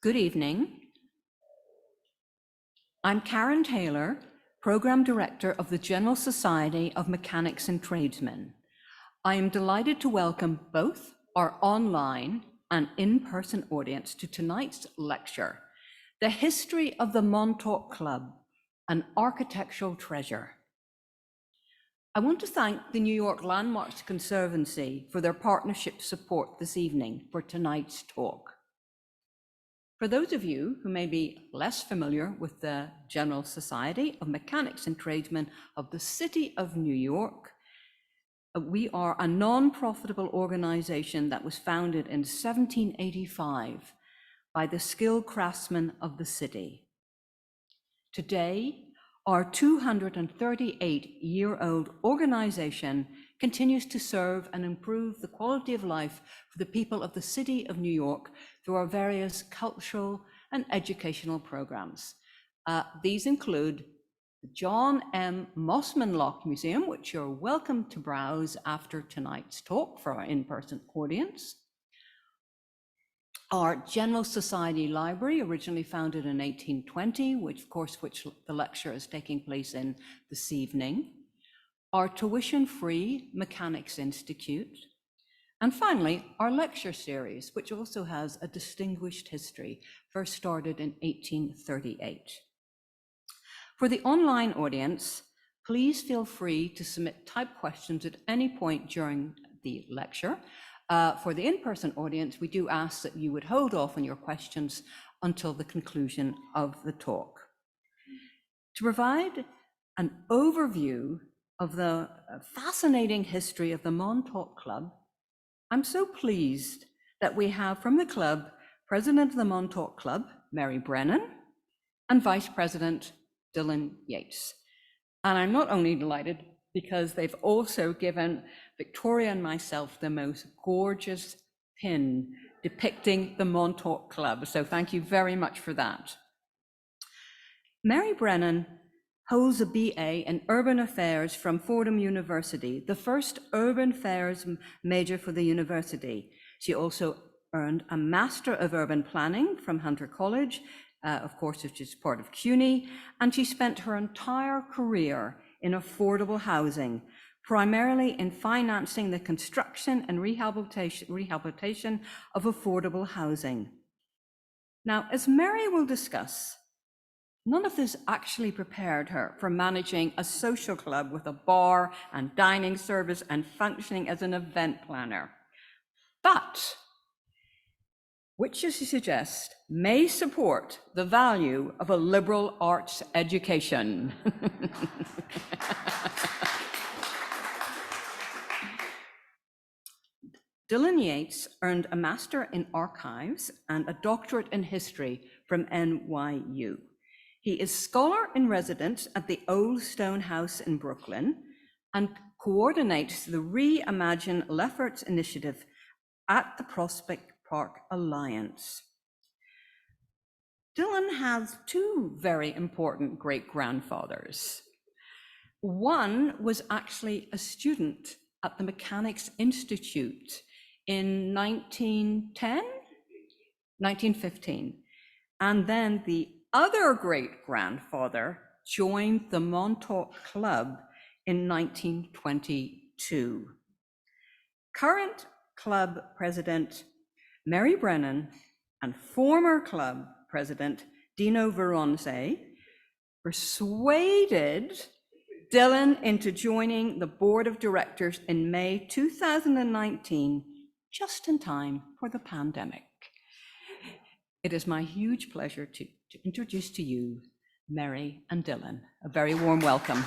Good evening. I'm Karen Taylor, Program Director of the General Society of Mechanics and Tradesmen. I am delighted to welcome both our online and in-person audience to tonight's lecture, The History of the Montauk Club, an Architectural Treasure. I want to thank the New York Landmarks Conservancy for their partnership support this evening for tonight's talk. For those of you who may be less familiar with the General Society of Mechanics and Tradesmen of the City of New York, we are a non-profitable organization that was founded in 1785 by the skilled craftsmen of the city. Today, our 238-year-old organization continues to serve and improve the quality of life for the people of the City of New York through our various cultural and educational programs. These include the John M. Mossman Locke Museum, which you're welcome to browse after tonight's talk for our in-person audience. Our General Society Library, originally founded in 1820, which the lecture is taking place in this evening. Our tuition-free Mechanics Institute. And finally, our lecture series, which also has a distinguished history, first started in 1838. For the online audience, please feel free to submit typed questions at any point during the lecture. For the in-person audience, we do ask that you would hold off on your questions until the conclusion of the talk. To provide an overview of the fascinating history of the Montauk Club, I'm so pleased that we have from the club, President of the Montauk Club, Mary Brennan, and Vice President Dylan Yeats. And I'm not only delighted because they've also given Victoria and myself the most gorgeous pin depicting the Montauk Club. So thank you very much for that. Mary Brennan holds a BA in Urban Affairs from Fordham University, the first urban affairs major for the university. She also earned a Master of Urban Planning from Hunter College, of course, which is part of CUNY, and she spent her entire career in affordable housing, primarily in financing the construction and rehabilitation of affordable housing. Now, as Mary will discuss, none of this actually prepared her for managing a social club with a bar and dining service and functioning as an event planner, but which, as she suggests, may support the value of a liberal arts education. Dylan Yeats earned a Master in Archives and a Doctorate in History from NYU. He is Scholar in Residence at the Old Stone House in Brooklyn and coordinates the Reimagine Lefferts initiative at the Prospect Park Alliance. Dylan has two very important great-grandfathers. One was actually a student at the Mechanics Institute in 1915. And then the other great-grandfather joined the Montauk Club in 1922. Current club president Mary Brennan and former club president Dino Veronese persuaded Dylan into joining the board of directors in May 2019, just in time for the pandemic. It is my huge pleasure to introduce to you Mary and Dylan. A very warm welcome.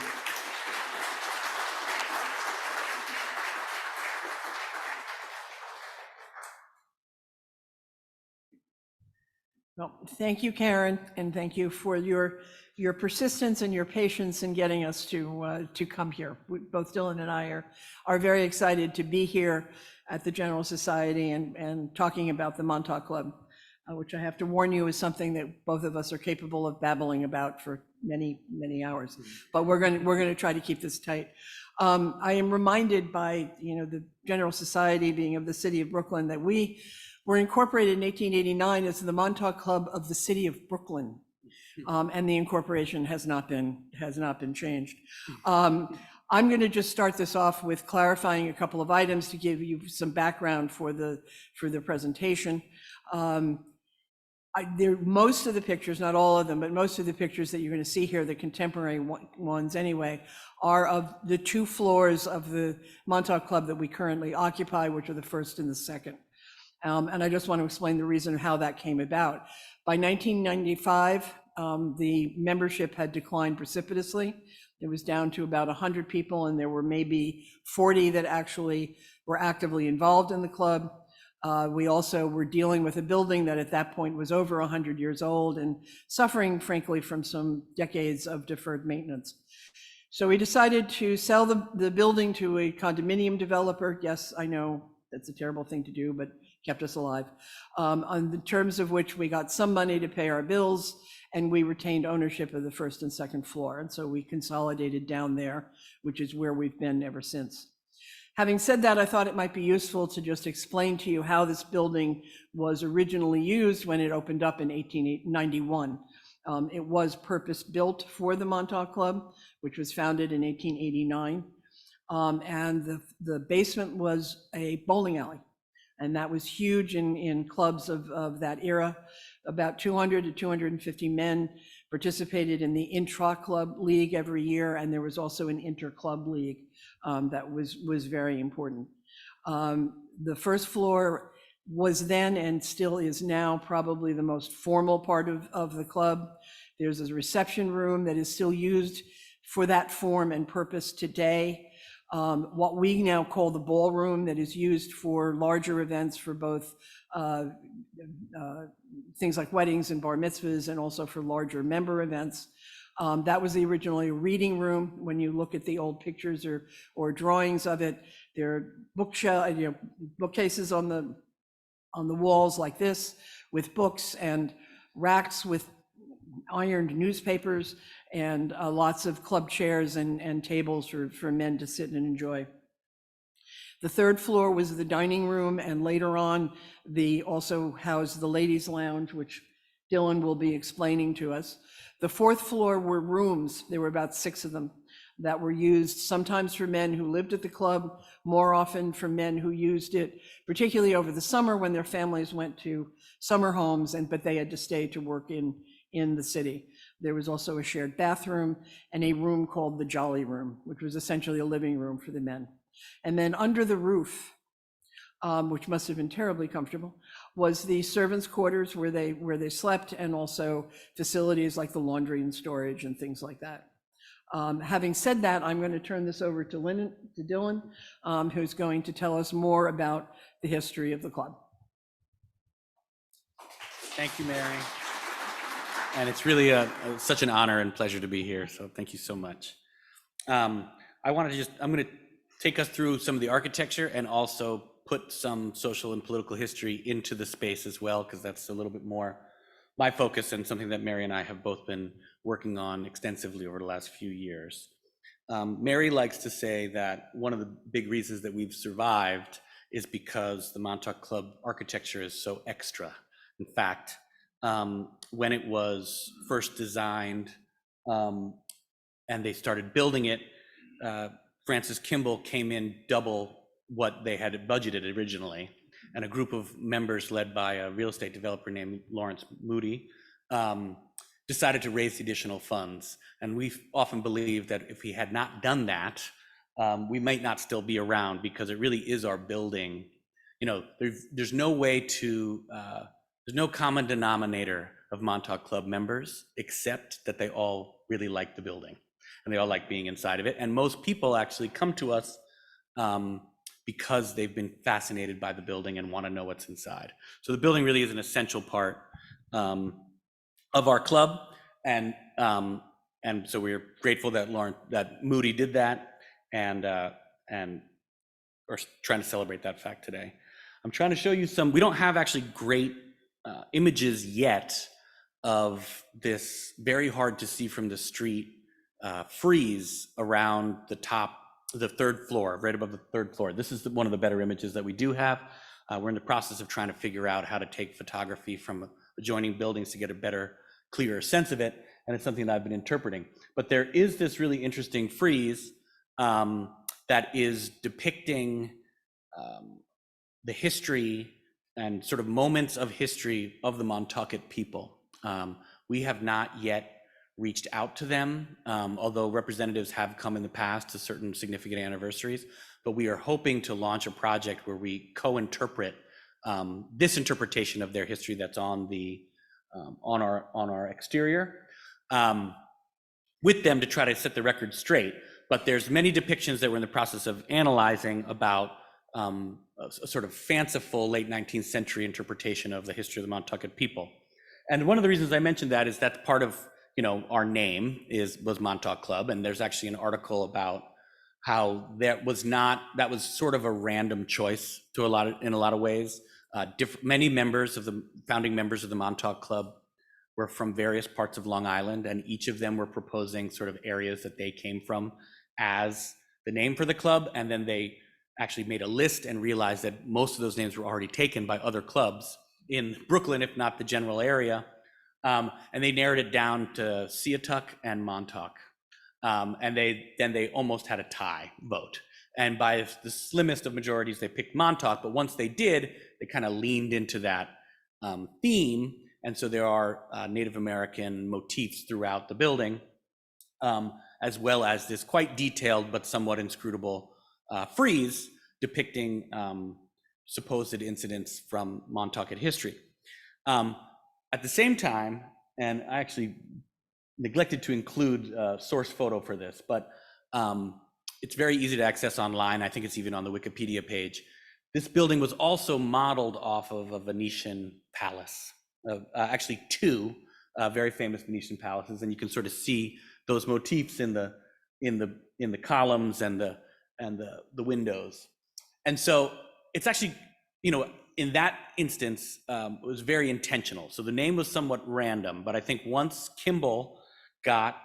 Well, thank you, Karen, and thank you for your persistence and your patience in getting us to come here. Both Dylan and I are very excited to be here at the General Society and talking about the Montauk Club. which I have to warn you is something that both of us are capable of babbling about for many, many hours. But we're going to try to keep this tight. I am reminded by, the General Society being of the city of Brooklyn, that we were incorporated in 1889 as the Montauk Club of the city of Brooklyn. And the incorporation has not been changed. I'm going to just start this off with clarifying a couple of items to give you some background for the presentation. Most of the pictures, not all of them, but most of the pictures that you're going to see here, the contemporary ones anyway, are of the 2 floors of the Montauk Club that we currently occupy, which are the first and the second. And I just want to explain the reason how that came about. By 1995, the membership had declined precipitously. It was down to about 100 people, and there were maybe 40 that actually were actively involved in the club. We also were dealing with a building that at that point was over 100 years old and suffering, frankly, from some decades of deferred maintenance. So we decided to sell the building to a condominium developer. Yes, I know that's a terrible thing to do, but kept us alive. On the terms of which we got some money to pay our bills, and we retained ownership of the first and second floor. And so we consolidated down there, which is where we've been ever since. Having said that, I thought it might be useful to just explain to you how this building was originally used when it opened up in 1891. It was purpose-built for the Montauk Club, which was founded in 1889. And the basement was a bowling alley. And that was huge in clubs of that era. About 200 to 250 men participated in the intra-club league every year, and there was also an inter-club league that was very important. The first floor was then and still is now probably the most formal part of the club. There's a reception room that is still used for that form and purpose today. What we now call the ballroom, that is used for larger events, for both things like weddings and bar mitzvahs, and also for larger member events. That was originally a reading room. When you look at the old pictures or drawings of it, there are bookcases on the walls like this, with books, and racks with ironed newspapers, and lots of club chairs and tables for men to sit and enjoy. The third floor was the dining room, and later on, also housed the ladies' lounge, which Dylan will be explaining to us. The fourth floor were rooms. There were about 6 of them that were used sometimes for men who lived at the club, more often for men who used it, particularly over the summer when their families went to summer homes, but they had to stay to work in the city. There was also a shared bathroom and a room called the Jolly Room, which was essentially a living room for the men. And then under the roof, which must have been terribly comfortable, was the servants' quarters where they slept, and also facilities like the laundry and storage and things like that. Having said that, I'm going to turn this over to Dylan, who's going to tell us more about the history of the club. Thank you, Mary. And it's really such an honor and pleasure to be here. So thank you so much. I'm going to take us through some of the architecture and also put some social and political history into the space as well, because that's a little bit more my focus and something that Mary and I have both been working on extensively over the last few years. Mary likes to say that one of the big reasons that we've survived is because the Montauk Club architecture is so extra. In fact, when it was first designed and they started building it, Francis Kimball came in double what they had budgeted originally, and a group of members led by a real estate developer named Lawrence Moody decided to raise the additional funds. And we've often believed that if we had not done that, we might not still be around, because it really is our building. There's no way to, there's no common denominator of Montauk Club members except that they all really like the building and they all like being inside of it. And most people actually come to us because they've been fascinated by the building and want to know what's inside. So the building really is an essential part of our club, and so we're grateful that Moody did that, and we're trying to celebrate that fact today. I'm trying to show you we don't have actually great images yet of this very hard to see from the street frieze around the top, the third floor, right above the third floor. This is one of the better images that we do have. We're in the process of trying to figure out how to take photography from adjoining buildings to get a better, clearer sense of it. And it's something that I've been interpreting. But there is this really interesting frieze that is depicting the history and sort of moments of history of the Montauk people. We have not yet reached out to them, although representatives have come in the past to certain significant anniversaries, but we are hoping to launch a project where we co-interpret this interpretation of their history that's on the on our exterior with them to try to set the record straight. But there's many depictions that we're in the process of analyzing about a sort of fanciful late 19th century interpretation of the history of the Montauk people. And one of the reasons I mentioned that is that's part of, you know, our name was Montauk Club, and there's actually an article about how that was sort of a random choice in a lot of ways. Many members of the founding members of the Montauk Club were from various parts of Long Island, and each of them were proposing sort of areas that they came from as the name for the club, and then they actually made a list and realized that most of those names were already taken by other clubs in Brooklyn, if not the general area. And they narrowed it down to Seatuck and Montauk. And they almost had a tie vote. And by the slimmest of majorities, they picked Montauk. But once they did, they kind of leaned into that theme. And so there are Native American motifs throughout the building, as well as this quite detailed but somewhat inscrutable frieze depicting supposed incidents from Montauk history. At the same time, and I actually neglected to include a source photo for this, but it's very easy to access online. I think it's even on the Wikipedia page. This building was also modeled off of a Venetian palace, actually two very famous Venetian palaces, and you can sort of see those motifs in the columns and the windows. And so it's actually, you know, in that instance, it was very intentional. So the name was somewhat random, but I think once Kimball got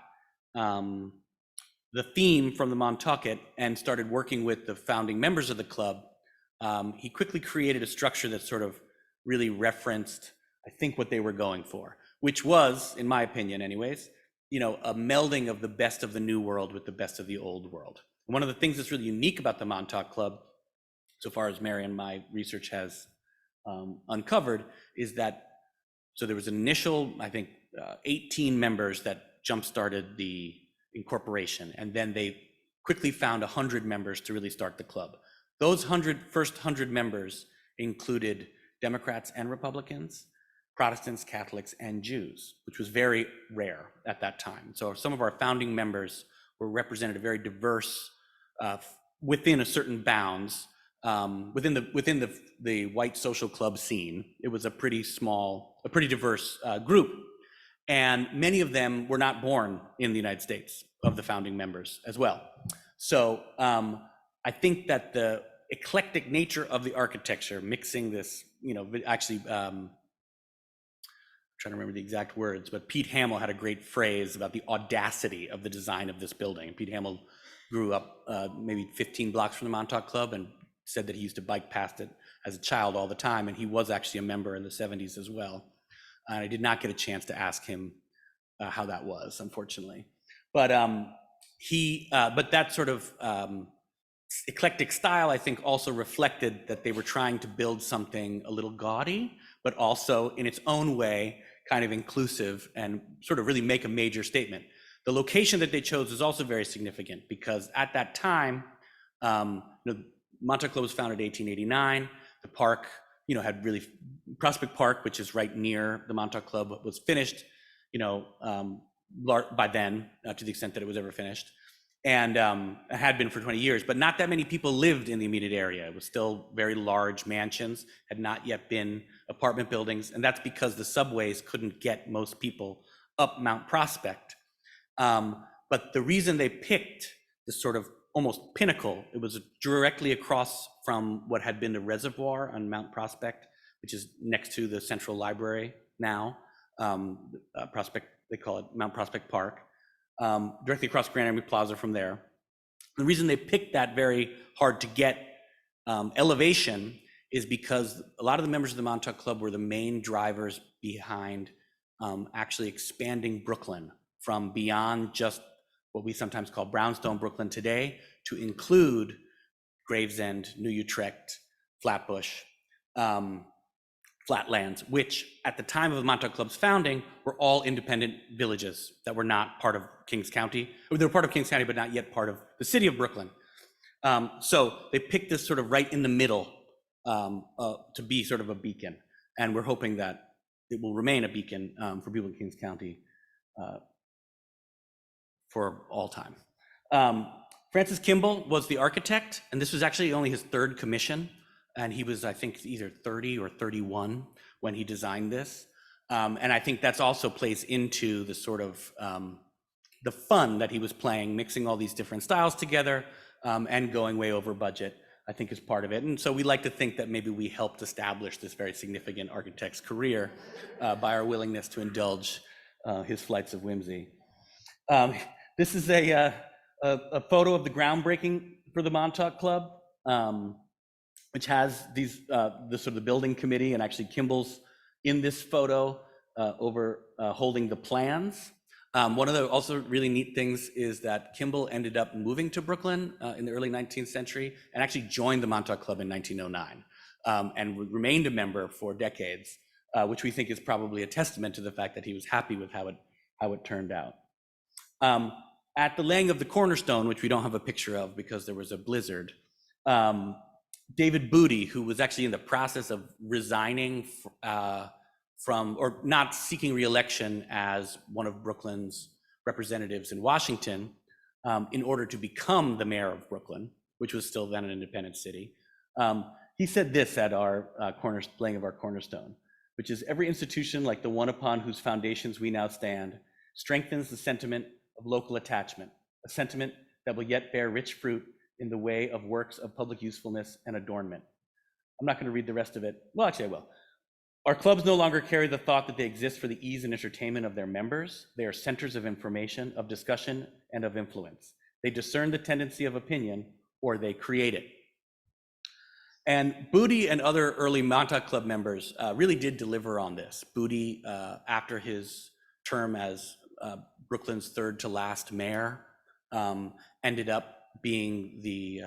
the theme from the Montauk and started working with the founding members of the club, he quickly created a structure that sort of really referenced, I think, what they were going for, which was, in my opinion anyways, you know, a melding of the best of the new world with the best of the old world. One of the things that's really unique about the Montauk Club, so far as Mary and my research has uncovered, is that, so there was an initial, I think, 18 members that jump-started the incorporation, and then they quickly found 100 members to really start the club. Those first 100 members included Democrats and Republicans, Protestants, Catholics, and Jews, which was very rare at that time. So some of our founding members were represented a very diverse, within a certain bounds, within the white social club scene. It was a pretty small, a pretty diverse group. And many of them were not born in the United States, of the founding members as well. So I think that the eclectic nature of the architecture, mixing this, you know, actually, I'm trying to remember the exact words, but Pete Hamill had a great phrase about the audacity of the design of this building. Pete Hamill grew up maybe 15 blocks from the Montauk Club and said that he used to bike past it as a child all the time, and he was actually a member in the 70s as well. And I did not get a chance to ask him how that was, unfortunately. But but that sort of eclectic style, I think, also reflected that they were trying to build something a little gaudy, but also in its own way, kind of inclusive and sort of really make a major statement. The location that they chose was also very significant because at that time, Montauk Club was founded in 1889. The park, you know, had really, Prospect Park, which is right near the Montauk Club, was finished, you know, by then, to the extent that it was ever finished, and it had been for 20 years, but not that many people lived in the immediate area. It was still very large mansions, had not yet been apartment buildings, and that's because the subways couldn't get most people up Mount Prospect. But the reason they picked this sort of almost pinnacle, it was directly across from what had been the reservoir on Mount Prospect which is next to the Central Library now, Prospect, they call it Mount Prospect Park, directly across Grand Army Plaza from there. The reason they picked that very hard to get elevation is because a lot of the members of the Montauk Club were the main drivers behind actually expanding Brooklyn from beyond just what we sometimes call brownstone Brooklyn today to include Gravesend, New Utrecht, Flatbush, Flatlands, which at the time of the Montauk Club's founding were all independent villages that were not part of Kings County. They were part of Kings County, but not yet part of the city of Brooklyn. So they picked this sort of right in the middle to be sort of a beacon. And we're hoping that it will remain a beacon for people in Kings County for all time. Francis Kimball was the architect, and this was actually only his third commission. And he was, I think, either 30 or 31 when he designed this. And I think that's also plays into the sort of the fun that he was playing, mixing all these different styles together and going way over budget, I think is part of it. And so we like to think that maybe we helped establish this very significant architect's career by our willingness to indulge his flights of whimsy. This is a photo of the groundbreaking for the Montauk Club, which has these the sort of the building committee, and actually Kimball's in this photo over holding the plans. One of the also really neat things is that Kimball ended up moving to Brooklyn in the early 19th century and actually joined the Montauk Club in 1909 and remained a member for decades, which we think is probably a testament to the fact that he was happy with how it turned out. At the laying of the cornerstone, which we don't have a picture of because there was a blizzard, David Booty, who was actually in the process of resigning from, or not seeking re-election as one of Brooklyn's representatives in Washington, in order to become the mayor of Brooklyn, which was still then an independent city. He said this at our laying of our cornerstone, which is, every institution like the one upon whose foundations we now stand strengthens the sentiment of local attachment, a sentiment that will yet bear rich fruit in the way of works of public usefulness and adornment. I'm not going to read the rest of it. Well, actually I will. Our clubs no longer carry the thought that they exist for the ease and entertainment of their members. They are centers of information, of discussion, and of influence. They discern the tendency of opinion, or they create it. And Booty and other early Montauk Club members really did deliver on this. Booty, after his term as Brooklyn's third to last mayor, ended up being the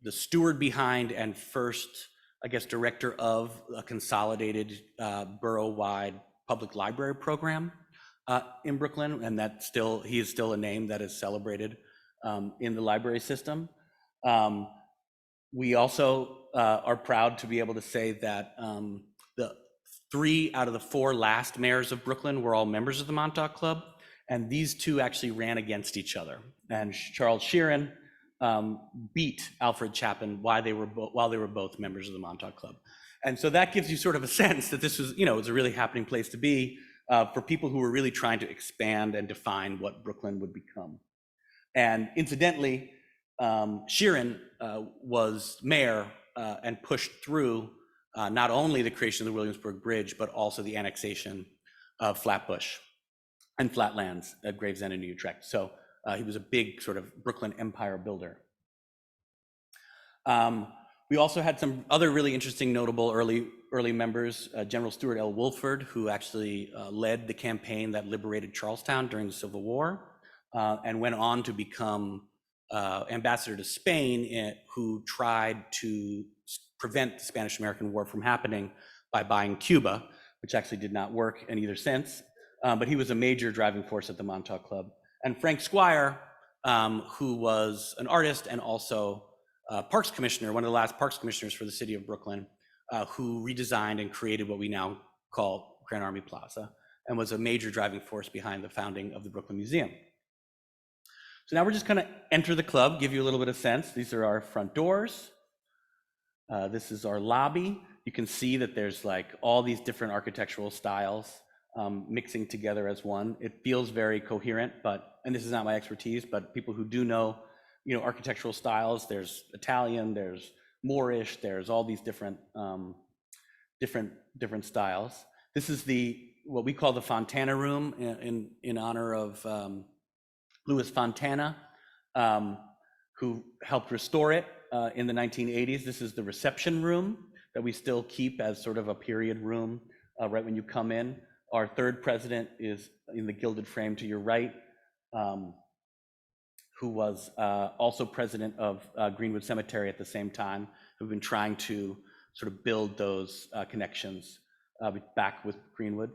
steward behind and first, I guess, director of a consolidated borough-wide public library program in Brooklyn, and he is still a name that is celebrated in the library system. We also are proud to be able to say that the 3 out of the 4 last mayors of Brooklyn were all members of the Montauk Club, and these two actually ran against each other. And Charles Sheeran beat Alfred Chapin while they were both members of the Montauk Club. And so that gives you sort of a sense that this was, it was a really happening place to be for people who were really trying to expand and define what Brooklyn would become. And incidentally, Sheeran was mayor and pushed through not only the creation of the Williamsburg Bridge, but also the annexation of Flatbush and Flatlands at Gravesend and New Utrecht. So he was a big sort of Brooklyn empire builder. We also had some other really interesting, notable early members. General Stewart L. Wolford, who actually led the campaign that liberated Charlestown during the Civil War, and went on to become ambassador to Spain, who tried to prevent the Spanish-American War from happening by buying Cuba, which actually did not work in either sense. But he was a major driving force at the Montauk Club. And Frank Squire, who was an artist and also Parks Commissioner, one of the last Parks Commissioners for the city of Brooklyn, who redesigned and created what we now call Grand Army Plaza, and was a major driving force behind the founding of the Brooklyn Museum. So now we're just going to enter the club, give you a little bit of sense. These are our front doors. This is our lobby. You can see that there's like all these different architectural styles mixing together as one. It feels very coherent, and this is not my expertise, but people who do know, architectural styles, there's Italian, there's Moorish, there's all these different different styles. This is what we call the Fontana Room in honor of Louis Fontana, who helped restore it in the 1980s. This is the reception room that we still keep as sort of a period room right when you come in. Our third president is in the gilded frame to your right, who was also president of Greenwood Cemetery at the same time, who've been trying to sort of build those connections back with Greenwood.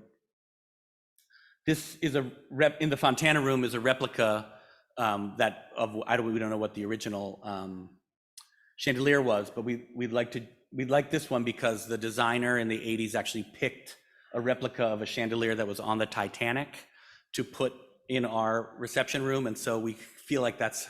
This is in the Fontana Room is a replica we don't know what the original chandelier was, but we'd like this one because the designer in the 80s actually picked a replica of a chandelier that was on the Titanic to put in our reception room, and so we feel like that's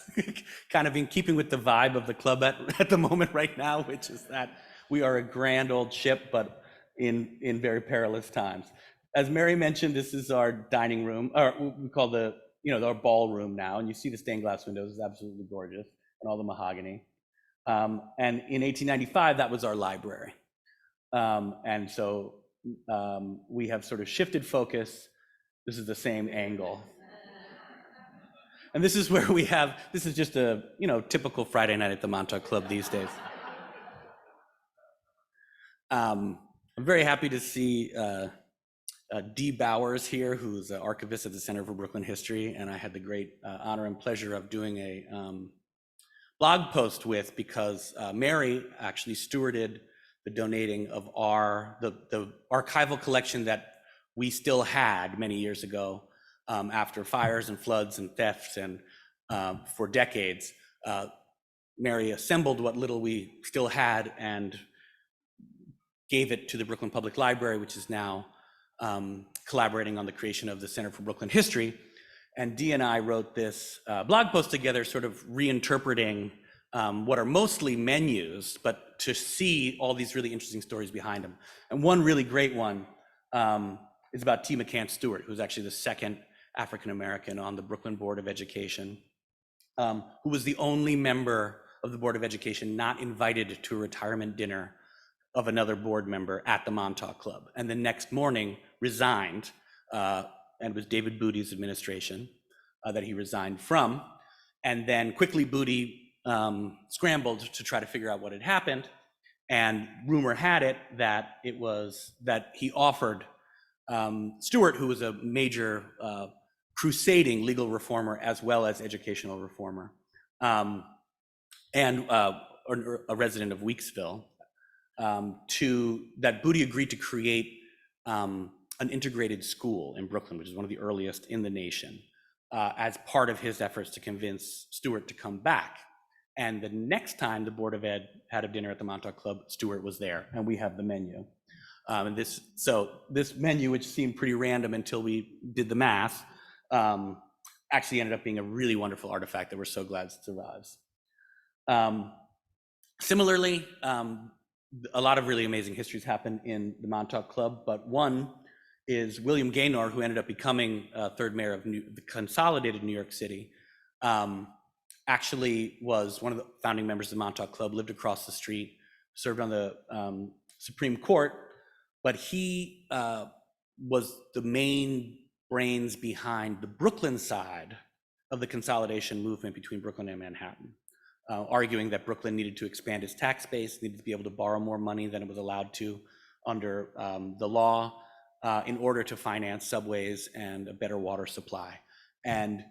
kind of in keeping with the vibe of the club at the moment right now, which is that we are a grand old ship, but in very perilous times. As Mary mentioned, this is our dining room, or we call our ballroom now, and you see the stained glass windows, it's absolutely gorgeous, and all the mahogany. And in 1895, that was our library. And so we have sort of shifted focus. This is the same angle. And this is where this is just a typical Friday night at the Montauk Club these days. I'm very happy to see Dee Bowers here, who's an archivist at the Center for Brooklyn History, and I had the great honor and pleasure of doing a blog post with, because Mary actually stewarded the donating of the archival collection that we still had many years ago after fires and floods and thefts, and for decades. Mary assembled what little we still had and gave it to the Brooklyn Public Library, which is now collaborating on the creation of the Center for Brooklyn History. And Dee and I wrote this blog post together, sort of reinterpreting what are mostly menus, but to see all these really interesting stories behind them. And one really great one is about T. McCann Stewart, who's actually the second African-American on the Brooklyn Board of Education, who was the only member of the Board of Education not invited to a retirement dinner of another board member at the Montauk Club, and the next morning resigned, and it was David Booty's administration that he resigned from. And then quickly Booty scrambled to try to figure out what had happened, and rumor had it that he offered Stewart, who was a major crusading legal reformer as well as educational reformer, and a resident of Weeksville, that Booty agreed to create an integrated school in Brooklyn, which is one of the earliest in the nation, as part of his efforts to convince Stewart to come back. And the next time the Board of Ed had a dinner at the Montauk Club, Stewart was there, and we have the menu. And this menu, which seemed pretty random until we did the math, actually ended up being a really wonderful artifact that we're so glad survives. Similarly, a lot of really amazing histories happen in the Montauk Club, but one is William Gaynor, who ended up becoming third mayor of the consolidated New York City. Actually was one of the founding members of the Montauk Club, lived across the street, served on the Supreme Court, but he was the main brains behind the Brooklyn side of the consolidation movement between Brooklyn and Manhattan, arguing that Brooklyn needed to expand its tax base, needed to be able to borrow more money than it was allowed to under the law in order to finance subways and a better water supply, and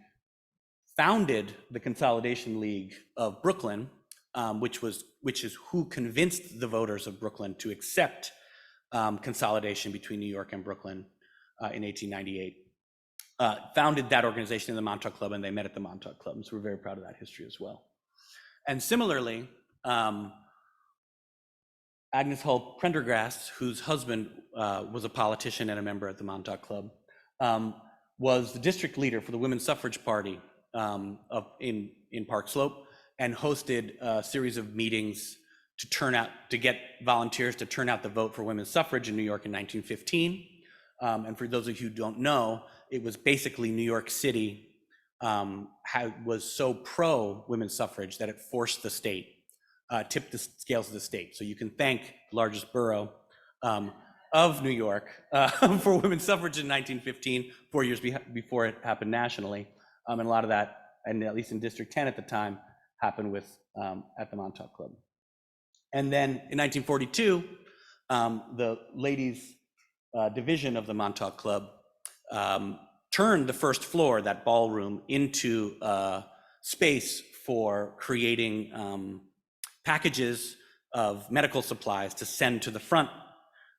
founded the Consolidation League of Brooklyn, which is who convinced the voters of Brooklyn to accept consolidation between New York and Brooklyn in 1898. Founded that organization in the Montauk Club, and they met at the Montauk Club, and so we're very proud of that history as well. And similarly, Agnes Hull Prendergast, whose husband was a politician and a member at the Montauk Club, was the district leader for the Women's Suffrage Party in Park Slope, and hosted a series of meetings to get volunteers to turn out the vote for women's suffrage in New York in 1915. And for those of you who don't know, it was basically New York City was so pro women's suffrage that it forced the state, tipped the scales of the state. So you can thank the largest borough of New York for women's suffrage in 1915, 4 years before it happened nationally. And a lot of that, and at least in District 10 at the time, happened with at the Montauk Club. And then in 1942, the ladies' division of the Montauk Club turned the first floor, that ballroom, into space for creating packages of medical supplies to send to the front.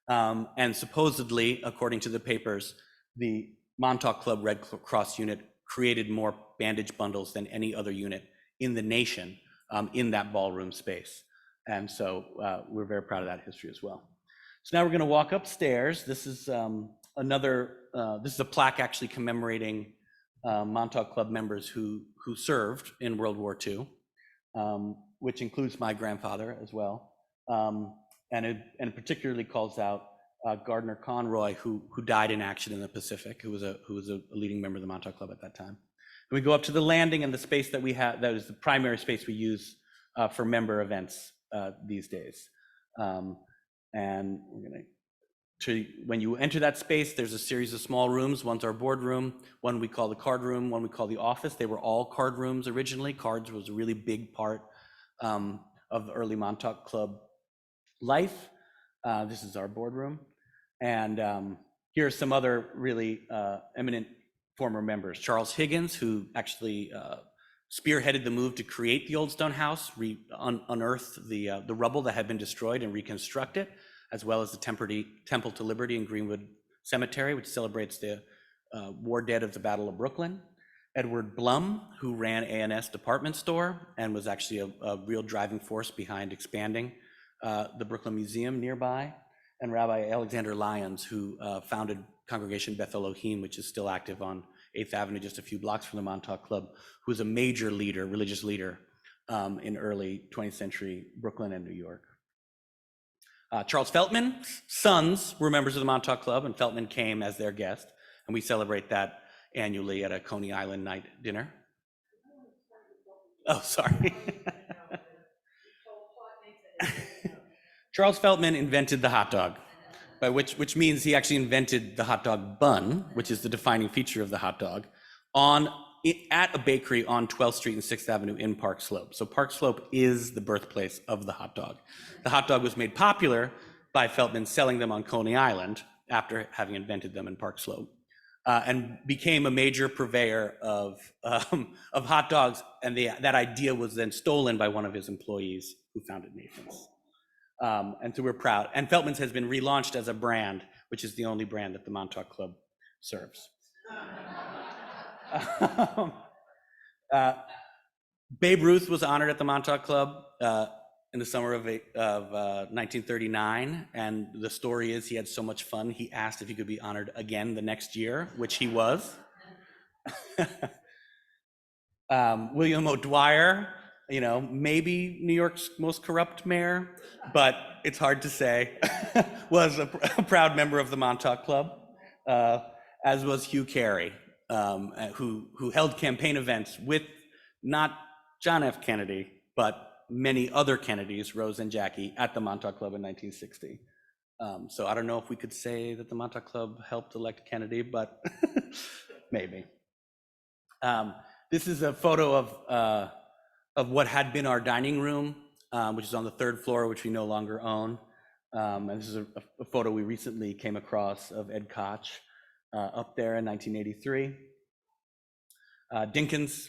And supposedly, according to the papers, the Montauk Club Red Cross unit created more bandage bundles than any other unit in the nation in that ballroom space. And so we're very proud of that history as well. So now we're going to walk upstairs. This is this is a plaque actually commemorating Montauk Club members who served in World War II, which includes my grandfather as well. And it particularly calls out Gardner Conroy, who died in action in the Pacific, who was a leading member of the Montauk Club at that time. And we go up to the landing, and the space that we have, that is the primary space we use for member events these days. And we're gonna, when you enter that space, there's a series of small rooms. One's our boardroom, one we call the card room, one we call the office. They were all card rooms originally. Cards was a really big part of the early Montauk Club life. This is our boardroom. And here are some other really eminent former members. Charles Higgins, who actually spearheaded the move to create the Old Stone House, unearth the rubble that had been destroyed and reconstruct it, as well as the Temple to Liberty in Greenwood Cemetery, which celebrates the war dead of the Battle of Brooklyn. Edward Blum, who ran A&S Department Store and was actually a real driving force behind expanding the Brooklyn Museum nearby. And Rabbi Alexander Lyons, who founded Congregation Beth Elohim, which is still active on 8th Avenue, just a few blocks from the Montauk Club, who was a major leader, religious leader in early 20th century Brooklyn and New York. Charles Feltman's sons were members of the Montauk Club, and Feltman came as their guest, and we celebrate that annually at a Coney Island night dinner. Oh, sorry. Charles Feltman invented the hot dog, by which means he actually invented the hot dog bun, which is the defining feature of the hot dog, at a bakery on 12th Street and 6th Avenue in Park Slope. So Park Slope is the birthplace of the hot dog. The hot dog was made popular by Feltman selling them on Coney Island after having invented them in Park Slope, and became a major purveyor of hot dogs. And that idea was then stolen by one of his employees who founded Nathan's. And so we're proud. And Feltman's has been relaunched as a brand, which is the only brand that the Montauk Club serves. Babe Ruth was honored at the Montauk Club in the summer of 1939. And the story is he had so much fun, he asked if he could be honored again the next year, which he was. William O'Dwyer, maybe New York's most corrupt mayor, but it's hard to say, was a proud member of the Montauk Club, as was Hugh Carey, who held campaign events with not John F. Kennedy, but many other Kennedys, Rose and Jackie, at the Montauk Club in 1960. So I don't know if we could say that the Montauk Club helped elect Kennedy, but maybe. This is a photo of what had been our dining room, which is on the 3rd floor, which we no longer own. And this is a photo we recently came across of Ed Koch up there in 1983. Dinkins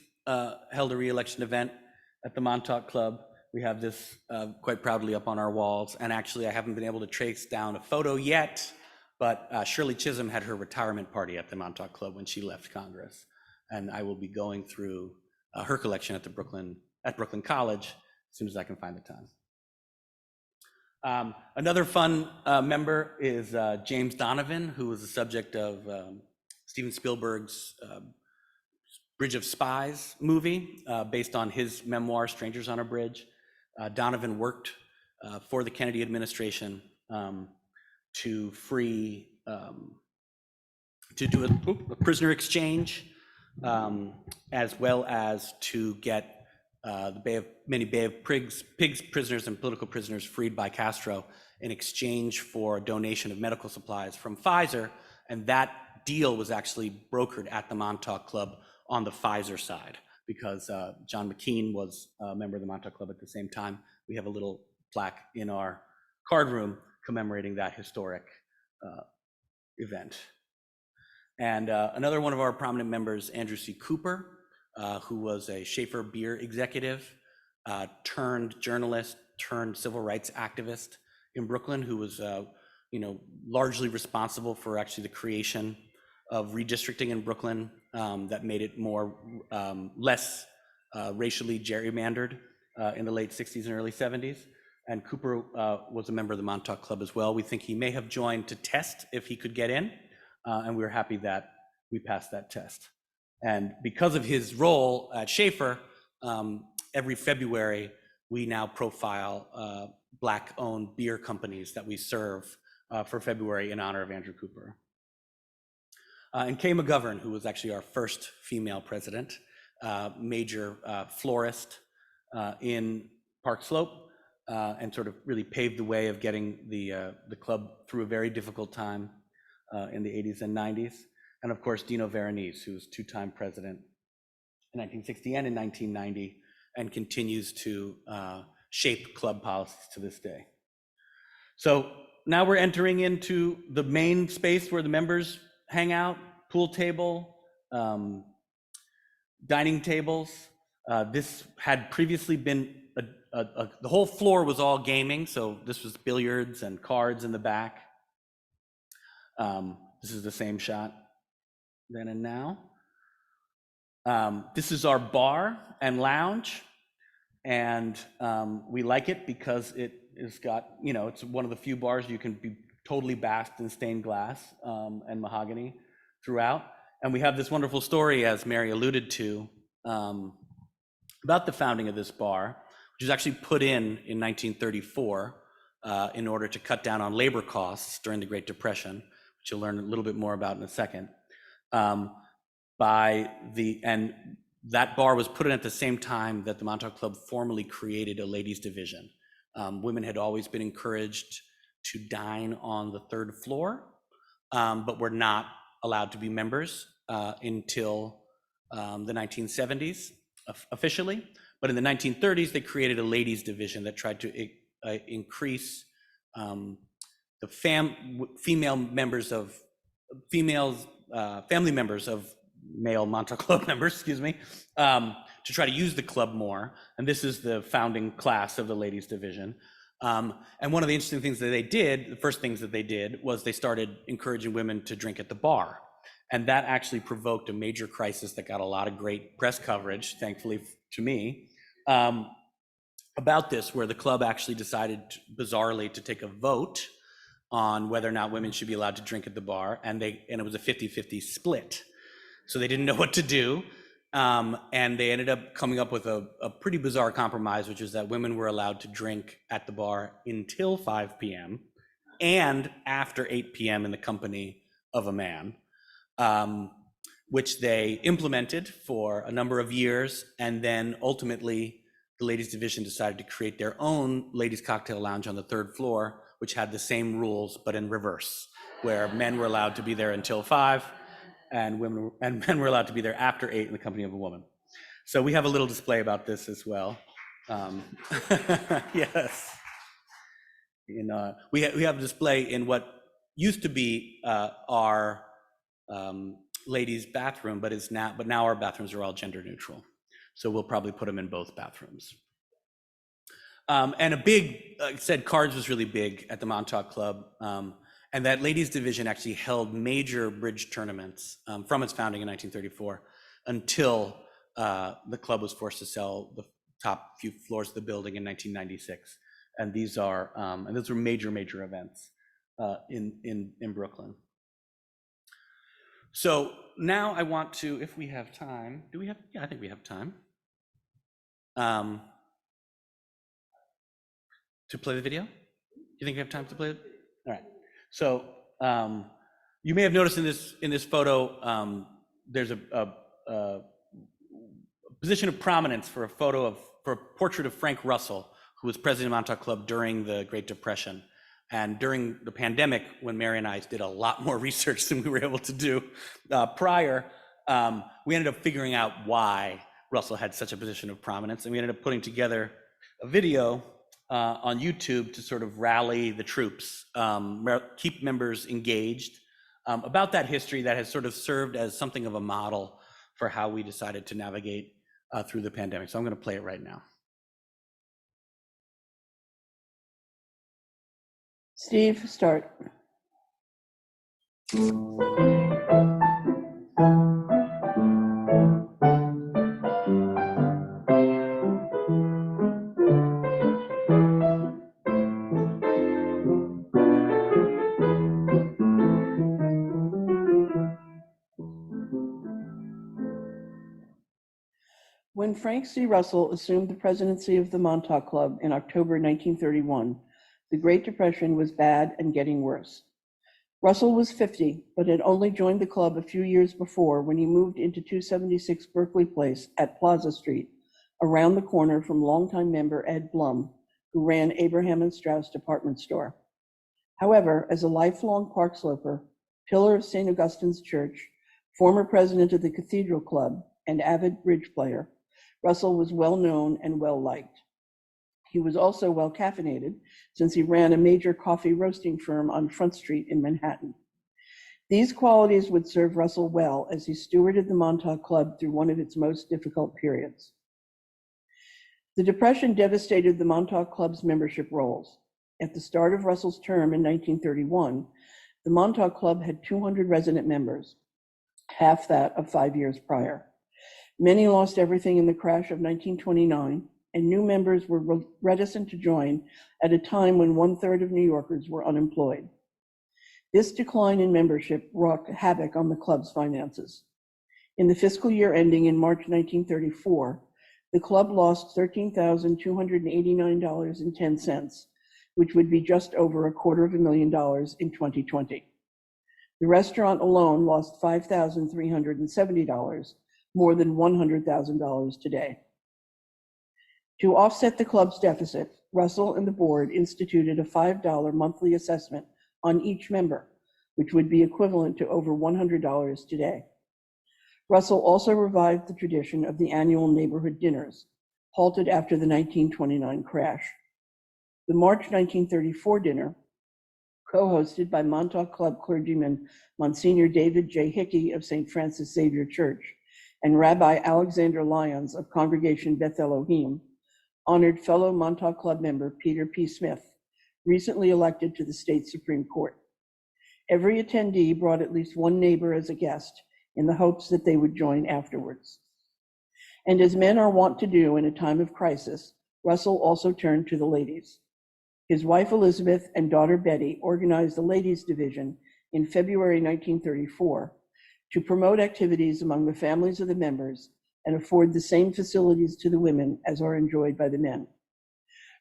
held a re-election event at the Montauk Club. We have this quite proudly up on our walls. And actually, I haven't been able to trace down a photo yet, but Shirley Chisholm had her retirement party at the Montauk Club when she left Congress. And I will be going through her collection at Brooklyn College as soon as I can find the time. Another fun member is James Donovan, who was the subject of Steven Spielberg's Bridge of Spies movie, based on his memoir, Strangers on a Bridge. Donovan worked for the Kennedy administration to free, to do a prisoner exchange, as well as to get many Bay of Pigs prisoners and political prisoners freed by Castro in exchange for a donation of medical supplies from Pfizer, and that deal was actually brokered at the Montauk Club on the Pfizer side, because John McKean was a member of the Montauk Club at the same time. We have a little plaque in our card room commemorating that historic event. And another one of our prominent members, Andrew C. Cooper, who was a Schaefer beer executive, turned journalist, turned civil rights activist in Brooklyn, who was largely responsible for actually the creation of redistricting in Brooklyn that made it less racially gerrymandered in the late 60s and early 70s. And Cooper was a member of the Montauk Club as well. We think he may have joined to test if he could get in, and we were happy that we passed that test. And because of his role at Schaefer, every February, we now profile Black-owned beer companies that we serve for February in honor of Andrew Cooper. And Kay McGovern, who was actually our first female president, major florist in Park Slope, and sort of really paved the way of getting the club through a very difficult time in the 80s and 90s. And of course, Dino Veronese, who was two-time president in 1960 and in 1990, and continues to shape club policies to this day. So now we're entering into the main space where the members hang out, pool table, dining tables. This had previously been, the whole floor was all gaming, so this was billiards and cards in the back. This is the same shot then and now. This is our bar and lounge, and we like it because it has got, it's one of the few bars you can be totally basked in stained glass and mahogany throughout. And we have this wonderful story, as Mary alluded to, about the founding of this bar, which was actually put in 1934 in order to cut down on labor costs during the Great Depression, which you'll learn a little bit more about in a second. And that bar was put in at the same time that the Montauk Club formally created a ladies' division. Women had always been encouraged to dine on the third floor, but were not allowed to be members until the 1970s officially. But in the 1930s, they created a ladies' division that tried to increase the family members of male Montauk Club members, to try to use the club more. And this is the founding class of the ladies' division. And one of the interesting things that they did, the first things that they did, was they started encouraging women to drink at the bar. And that actually provoked a major crisis that got a lot of great press coverage, thankfully to me, about this, where the club actually decided, bizarrely, to take a vote on whether or not women should be allowed to drink at the bar, and it was a 50-50 split. So they didn't know what to do, and they ended up coming up with a pretty bizarre compromise, which is that women were allowed to drink at the bar until 5 p.m. and after 8 p.m. in the company of a man, which they implemented for a number of years, and then ultimately the ladies' division decided to create their own ladies' cocktail lounge on the third floor, which had the same rules, but in reverse, where men were allowed to be there until 5, and men were allowed to be there after 8 in the company of a woman. So we have a little display about this as well. Yes. We have a display in what used to be our ladies' bathroom, but now our bathrooms are all gender neutral. So we'll probably put them in both bathrooms. And like I said, cards was really big at the Montauk Club. And that ladies' division actually held major bridge tournaments from its founding in 1934 until the club was forced to sell the top few floors of the building in 1996. And those were major events in Brooklyn. So now I want to, if we have time, yeah, I think we have time. To play the video? You think we have time to play it? All right. So you may have noticed in this photo, there's a position of prominence for a portrait of Frank Russell, who was president of Montauk Club during the Great Depression. And during the pandemic, when Mary and I did a lot more research than we were able to do prior, we ended up figuring out why Russell had such a position of prominence. And we ended up putting together a video on YouTube to sort of rally the troops, keep members engaged about that history that has sort of served as something of a model for how we decided to navigate through the pandemic. So I'm going to play it right now. Steve, start. When Frank C. Russell assumed the presidency of the Montauk Club in October 1931, the Great Depression was bad and getting worse. Russell was 50, but had only joined the club a few years before when he moved into 276 Berkeley Place at Plaza Street, around the corner from longtime member Ed Blum, who ran Abraham and Straus department store. However, as a lifelong park sloper, pillar of St. Augustine's Church, former president of the Cathedral Club, and avid bridge player, Russell was well known and well liked. He was also well caffeinated, since he ran a major coffee roasting firm on Front Street in Manhattan. These qualities would serve Russell well as he stewarded the Montauk Club through one of its most difficult periods. The Depression devastated the Montauk Club's membership rolls. At the start of Russell's term in 1931, the Montauk Club had 200 resident members, half that of 5 years prior. Many lost everything in the crash of 1929, and new members were reticent to join at a time when 1/3 of New Yorkers were unemployed. This decline in membership wrought havoc on the club's finances. In the fiscal year ending in March 1934, the club lost $13,289.10, which would be just over $250,000 in 2020. The restaurant alone lost $5,370, more than $100,000 today. To offset the club's deficit, Russell and the board instituted a $5 monthly assessment on each member, which would be equivalent to over $100 today. Russell also revived the tradition of the annual neighborhood dinners, halted after the 1929 crash. The March 1934 dinner, co-hosted by Montauk Club clergyman Monsignor David J. Hickey of St. Francis Xavier Church and Rabbi Alexander Lyons of Congregation Beth Elohim, honored fellow Montauk Club member Peter P. Smith, recently elected to the state Supreme Court. Every attendee brought at least one neighbor as a guest in the hopes that they would join afterwards. And as men are wont to do in a time of crisis, Russell also turned to the ladies. His wife Elizabeth and daughter Betty organized the ladies' division in February 1934 to promote activities among the families of the members and afford the same facilities to the women as are enjoyed by the men.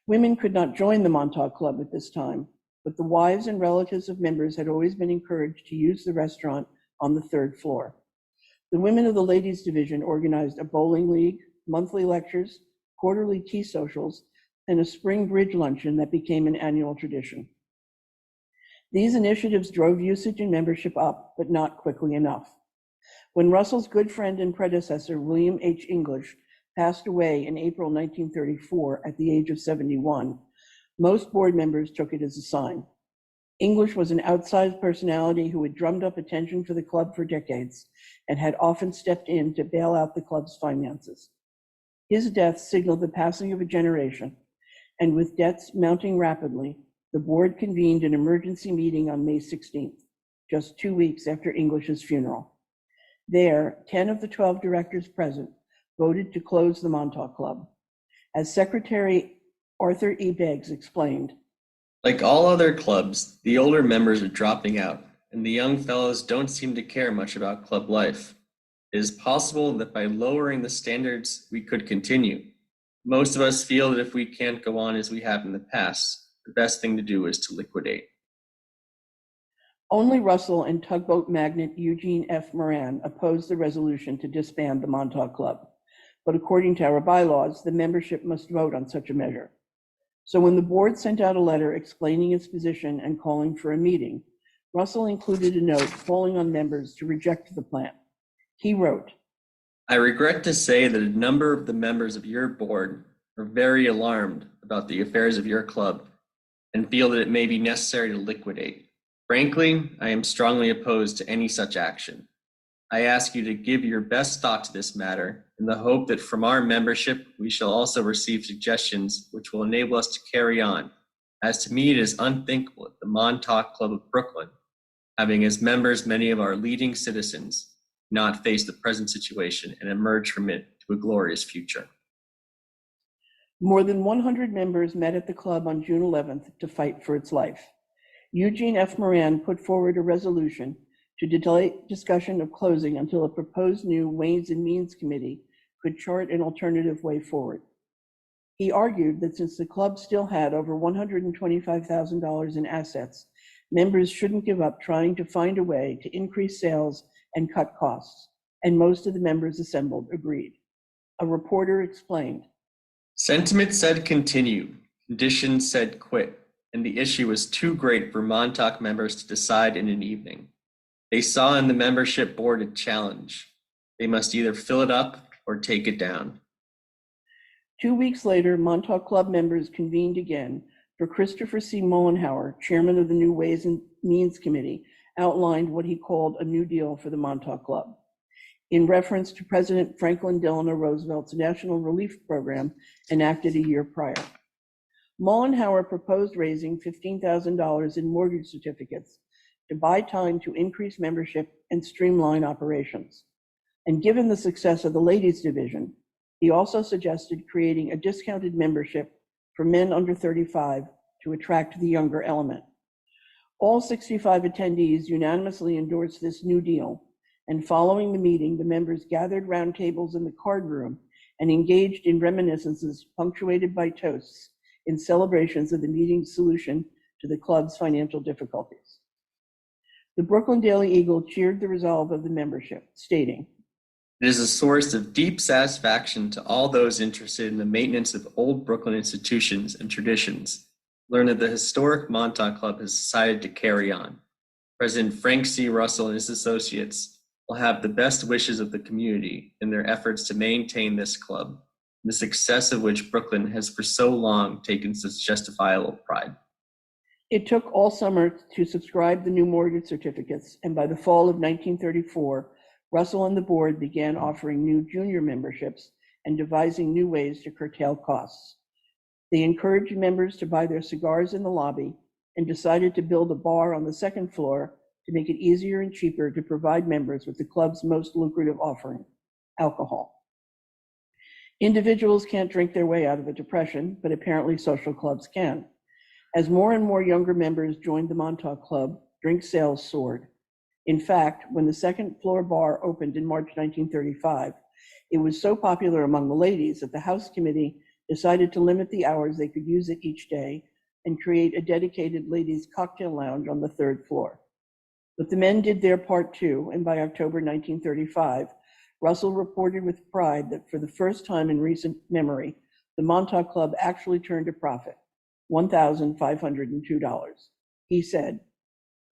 Women could not join the Montauk Club at this time, but the wives and relatives of members had always been encouraged to use the restaurant on the 3rd floor. The women of the ladies' division organized a bowling league, monthly lectures, quarterly tea socials, and a spring bridge luncheon that became an annual tradition. These initiatives drove usage and membership up, but not quickly enough. When Russell's good friend and predecessor, William H. English, passed away in April 1934 at the age of 71, most board members took it as a sign. English was an outsized personality who had drummed up attention for the club for decades and had often stepped in to bail out the club's finances. His death signaled the passing of a generation, and with debts mounting rapidly, the board convened an emergency meeting on May 16th, just 2 weeks after English's funeral. There, 10 of the 12 directors present voted to close the Montauk Club. As Secretary Arthur E. Beggs explained, "Like all other clubs, the older members are dropping out, and the young fellows don't seem to care much about club life. It is possible that by lowering the standards, we could continue. Most of us feel that if we can't go on as we have in the past, the best thing to do is to liquidate." Only Russell and tugboat magnate Eugene F. Moran opposed the resolution to disband the Montauk Club. But according to our bylaws, the membership must vote on such a measure. So when the board sent out a letter explaining its position and calling for a meeting, Russell included a note calling on members to reject the plan. He wrote, I regret to say that a number of the members of your board are very alarmed about the affairs of your club and feel that it may be necessary to liquidate. Frankly, I am strongly opposed to any such action. I ask you to give your best thought to this matter in the hope that from our membership, we shall also receive suggestions which will enable us to carry on. As to me, it is unthinkable that the Montauk Club of Brooklyn, having as members many of our leading citizens, not face the present situation and emerge from it to a glorious future. more than 100 members met at the club on June 11th to fight for its life. Eugene F. Moran put forward a resolution to delay discussion of closing until a proposed new Ways and Means Committee could chart an alternative way forward. He argued that since the club still had over $125,000 in assets, members shouldn't give up trying to find a way to increase sales and cut costs, and most of the members assembled agreed. A reporter explained, Sentiment said continue, conditions said quit, and the issue was too great for Montauk members to decide in an evening. They saw in the membership board a challenge. They must either fill it up or take it down. 2 weeks later, Montauk Club members convened again, for Christopher C. Mollenhauer, chairman of the new Ways and Means Committee, outlined what he called a new deal for the Montauk Club, in reference to President Franklin Delano Roosevelt's National Relief Program enacted a year prior. Mollenhauer proposed raising $15,000 in mortgage certificates to buy time to increase membership and streamline operations. And given the success of the ladies' division, he also suggested creating a discounted membership for men under 35 to attract the younger element. All 65 attendees unanimously endorsed this new deal, and following the meeting, the members gathered round tables in the card room and engaged in reminiscences punctuated by toasts in celebrations of the meeting's solution to the club's financial difficulties. The Brooklyn Daily Eagle cheered the resolve of the membership, stating, It is a source of deep satisfaction to all those interested in the maintenance of old Brooklyn institutions and traditions. Learn that the historic Montauk Club has decided to carry on. President Frank C. Russell and his associates will have the best wishes of the community in their efforts to maintain this club, the success of which Brooklyn has for so long taken such justifiable pride. It took all summer to subscribe the new mortgage certificates, and by the fall of 1934, Russell and the board began offering new junior memberships and devising new ways to curtail costs. They encouraged members to buy their cigars in the lobby and decided to build a bar on the second floor to make it easier and cheaper to provide members with the club's most lucrative offering, alcohol. Individuals can't drink their way out of a depression, but apparently social clubs can. As more and more younger members joined the Montauk Club, drink sales soared. In fact, when the second floor bar opened in March 1935, it was so popular among the ladies that the House Committee decided to limit the hours they could use it each day and create a dedicated ladies' cocktail lounge on the third floor. But the men did their part too, and by October 1935, Russell reported with pride that for the first time in recent memory, the Montauk Club actually turned a profit, $1,502. He said,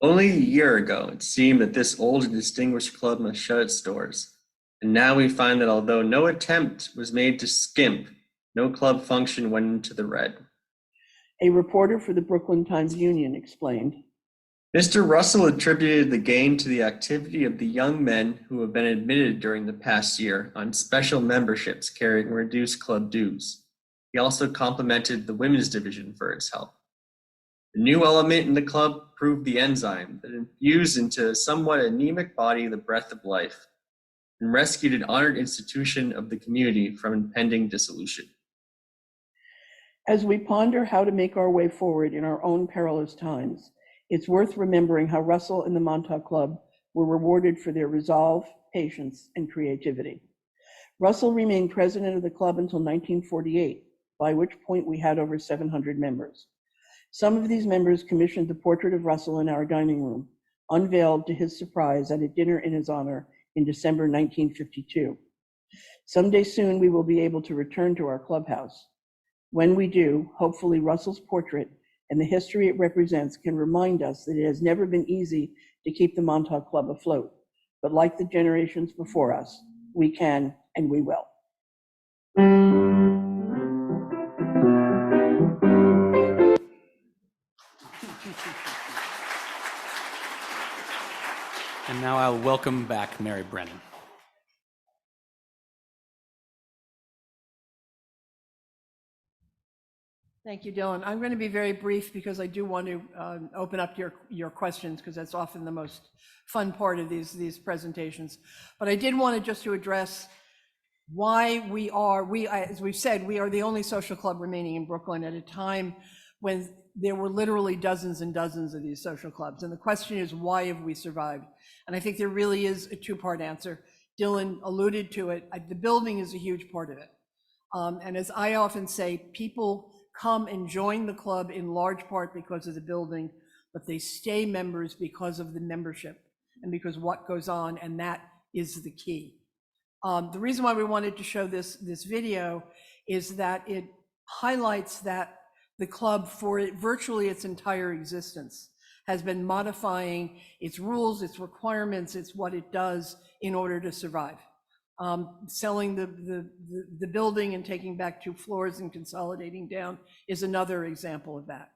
Only a year ago, it seemed that this old and distinguished club must shut its doors. And now we find that although no attempt was made to skimp, no club function went into the red. A reporter for the Brooklyn Times-Union explained, Mr. Russell attributed the gain to the activity of the young men who have been admitted during the past year on special memberships carrying reduced club dues. He also complimented the women's division for its help. The new element in the club proved the enzyme that infused into a somewhat anemic body the breath of life and rescued an honored institution of the community from impending dissolution. as we ponder how to make our way forward in our own perilous times, it's worth remembering how Russell and the Montauk Club were rewarded for their resolve, patience, and creativity. Russell remained president of the club until 1948, by which point we had over 700 members. Some of these members commissioned the portrait of Russell in our dining room, unveiled to his surprise at a dinner in his honor in December 1952. Someday soon we will be able to return to our clubhouse. When we do, hopefully Russell's portrait and the history it represents can remind us that it has never been easy to keep the Montauk Club afloat. But like the generations before us, we can and we will. And now I'll welcome back Mary Brennan. Thank you, Dylan. I'm going to be very brief because I do want to open up your questions, because that's often the most fun part of these presentations. But I did want to just to address why as we've said, we are the only social club remaining in Brooklyn at a time when there were literally dozens and dozens of these social clubs. And the question is, why have we survived? And I think there really is a two-part answer. Dylan alluded to it. The building is a huge part of it. And as I often say, people come and join the club in large part because of the building, but they stay members because of the membership and because what goes on, and that is the key. The reason why we wanted to show this video is that it highlights that the club, for virtually its entire existence, has been modifying its rules, its requirements, it's what it does in order to survive. Selling the building and taking back 2 floors and consolidating down is another example of that.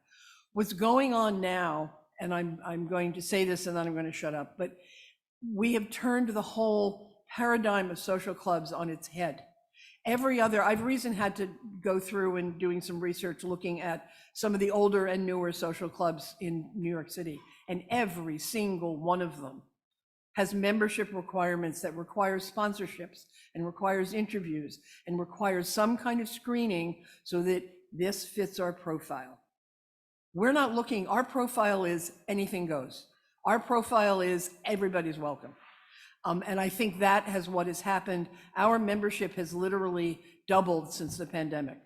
What's going on now, and I'm going to say this and then I'm going to shut up, but we have turned the whole paradigm of social clubs on its head. I've recently had to go through and doing some research looking at some of the older and newer social clubs in New York City, and every single one of them has membership requirements that requires sponsorships and requires interviews and requires some kind of screening so that this fits our profile. We're not looking, our profile is anything goes. Our profile is everybody's welcome. And I think that what has happened. Our membership has literally doubled since the pandemic.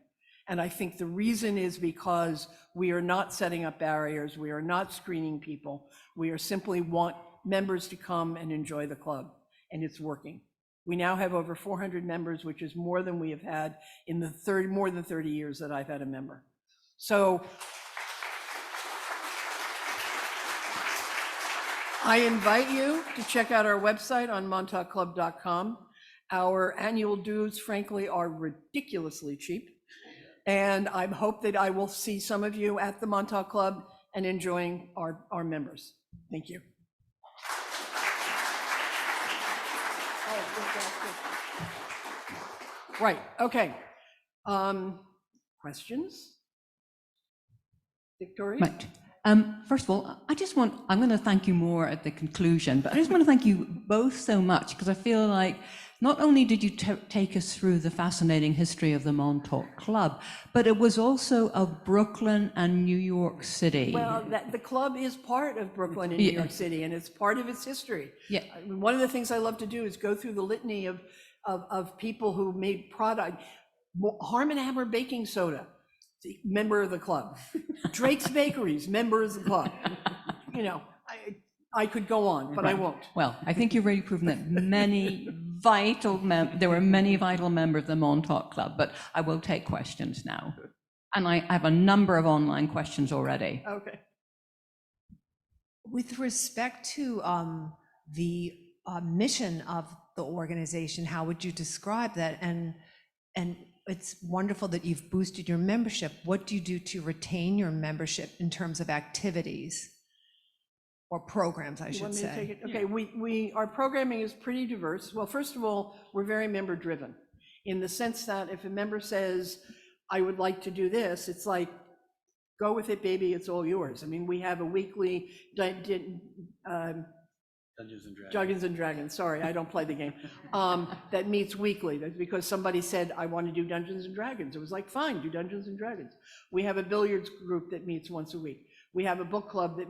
And I think the reason is because we are not setting up barriers. We are not screening people. We are simply want members to come and enjoy the club, and it's working. We now have over 400 members, which is more than we have had in the more than 30 years that I've had a member. So I invite you to check out our website on montaukclub.com. Our annual dues, frankly, are ridiculously cheap. And I hope that I will see some of you at the Montauk Club and enjoying our members. Thank you. Right, okay. Questions? Victoria? Right. First of all, I'm going to thank you more at the conclusion, but I just want to thank you both so much, because I feel like not only did you take us through the fascinating history of the Montauk Club, but it was also of Brooklyn and New York City. Well, the club is part of Brooklyn and New York City, and it's part of its history. Yeah. I mean, one of the things I love to do is go through the litany of people who made product. Harm and Hammer Baking Soda, member of the club. Drake's Bakeries, member of the club. You know, I could go on, but I won't. Well, I think you've really proven that there were many vital members of the Montauk Club, but I will take questions now. And I have a number of online questions already. Okay. With respect to the mission of the organization, how would you describe that? And it's wonderful that you've boosted your membership. What do you do to retain your membership in terms of activities or programs, I should say? Okay, our programming is pretty diverse. Well, first of all, we're very member driven in the sense that if a member says, I would like to do this, it's like, go with it, baby, it's all yours. I mean, we have a weekly Dungeons and Dragons, sorry, I don't play the game, that meets weekly. That's because somebody said, I want to do Dungeons and Dragons. It was like, fine, do Dungeons and Dragons. We have a billiards group that meets once a week. We have a book club that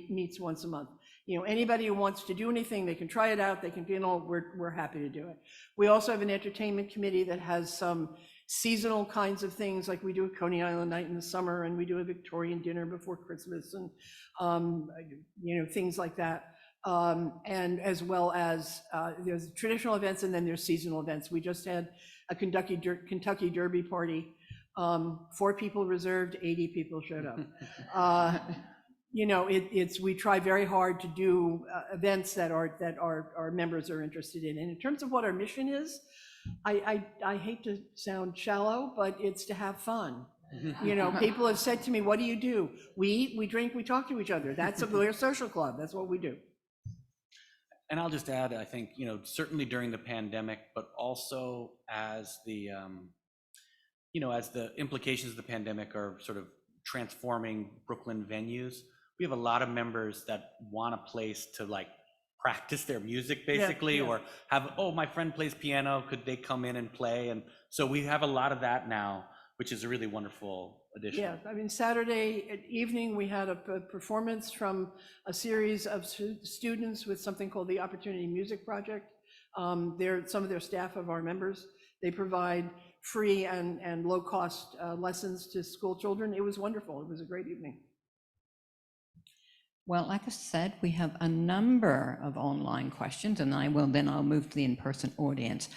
meets once a month. You know, anybody who wants to do anything, they can try it out, they can, you know, we're happy to do it. We also have an entertainment committee that has some seasonal kinds of things, like we do a Coney Island night in the summer, and we do a Victorian dinner before Christmas, and you know, things like that. And as well as there's traditional events, and then there's seasonal events. We just had a Kentucky Derby party 4 people reserved, 80 people showed up. You know, we try very hard to do events that our members are interested in. And in terms of what our mission is, I hate to sound shallow, but it's to have fun. You know, people have said to me, what do you do? We eat, we drink, we talk to each other. We're a social club. That's what we do. And I'll just add, I think, you know, certainly during the pandemic, but also as the, you know, as the implications of the pandemic are sort of transforming Brooklyn venues, we have a lot of members that want a place to like practice their music basically, Yeah. or have, oh, my friend plays piano, could they come in and play? And so we have a lot of that now, which is a really wonderful addition. Yeah, I mean, Saturday evening, we had a performance from a series of students with something called the Opportunity Music Project. Some of their staff of our members. They provide free and low-cost lessons to school children. It was wonderful. It was a great evening. Well, like I said, we have a number of online questions, and I'll move to the in-person audience.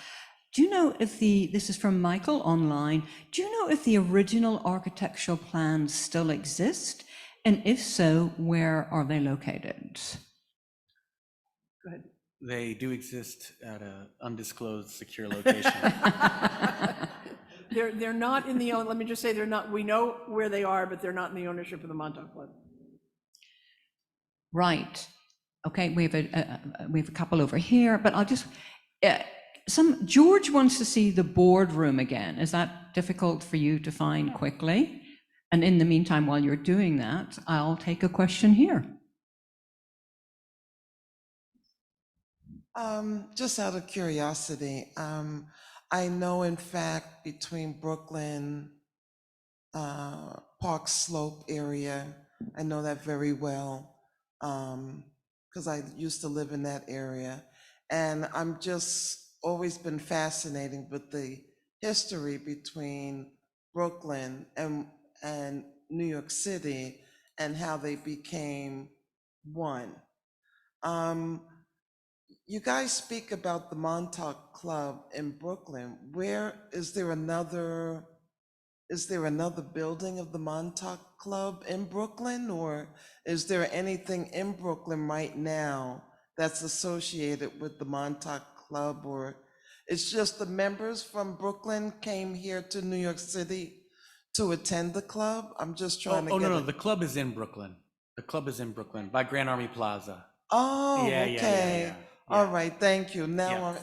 Do you know if this is from Michael online, do you know if the original architectural plans still exist? And if so, where are they located? Go ahead. They do exist at an undisclosed secure location. They're not in the let me just say they're not, we know where they are, but they're not in the ownership of the Montauk Club. Right. Okay, we have a couple over here, but I'll just, George wants to see the boardroom again. Is that difficult for you to find quickly? And in the meantime, while you're doing that, I'll take a question here. Just out of curiosity, I know in fact between Brooklyn, Park Slope area, I know that very well because I used to live in that area. And I'm just always been fascinated with the history between Brooklyn and New York City and how they became one. You guys speak about the Montauk Club in Brooklyn. Where is there another building of the Montauk Club in Brooklyn, or is there anything in Brooklyn right now that's associated with the Montauk Club, or it's just the members from Brooklyn came here to New York City to attend the club? I'm just trying to get no, the club is in Brooklyn. The club is in Brooklyn by Grand Army Plaza. Oh, Yeah, okay. yeah. All right, thank you. Now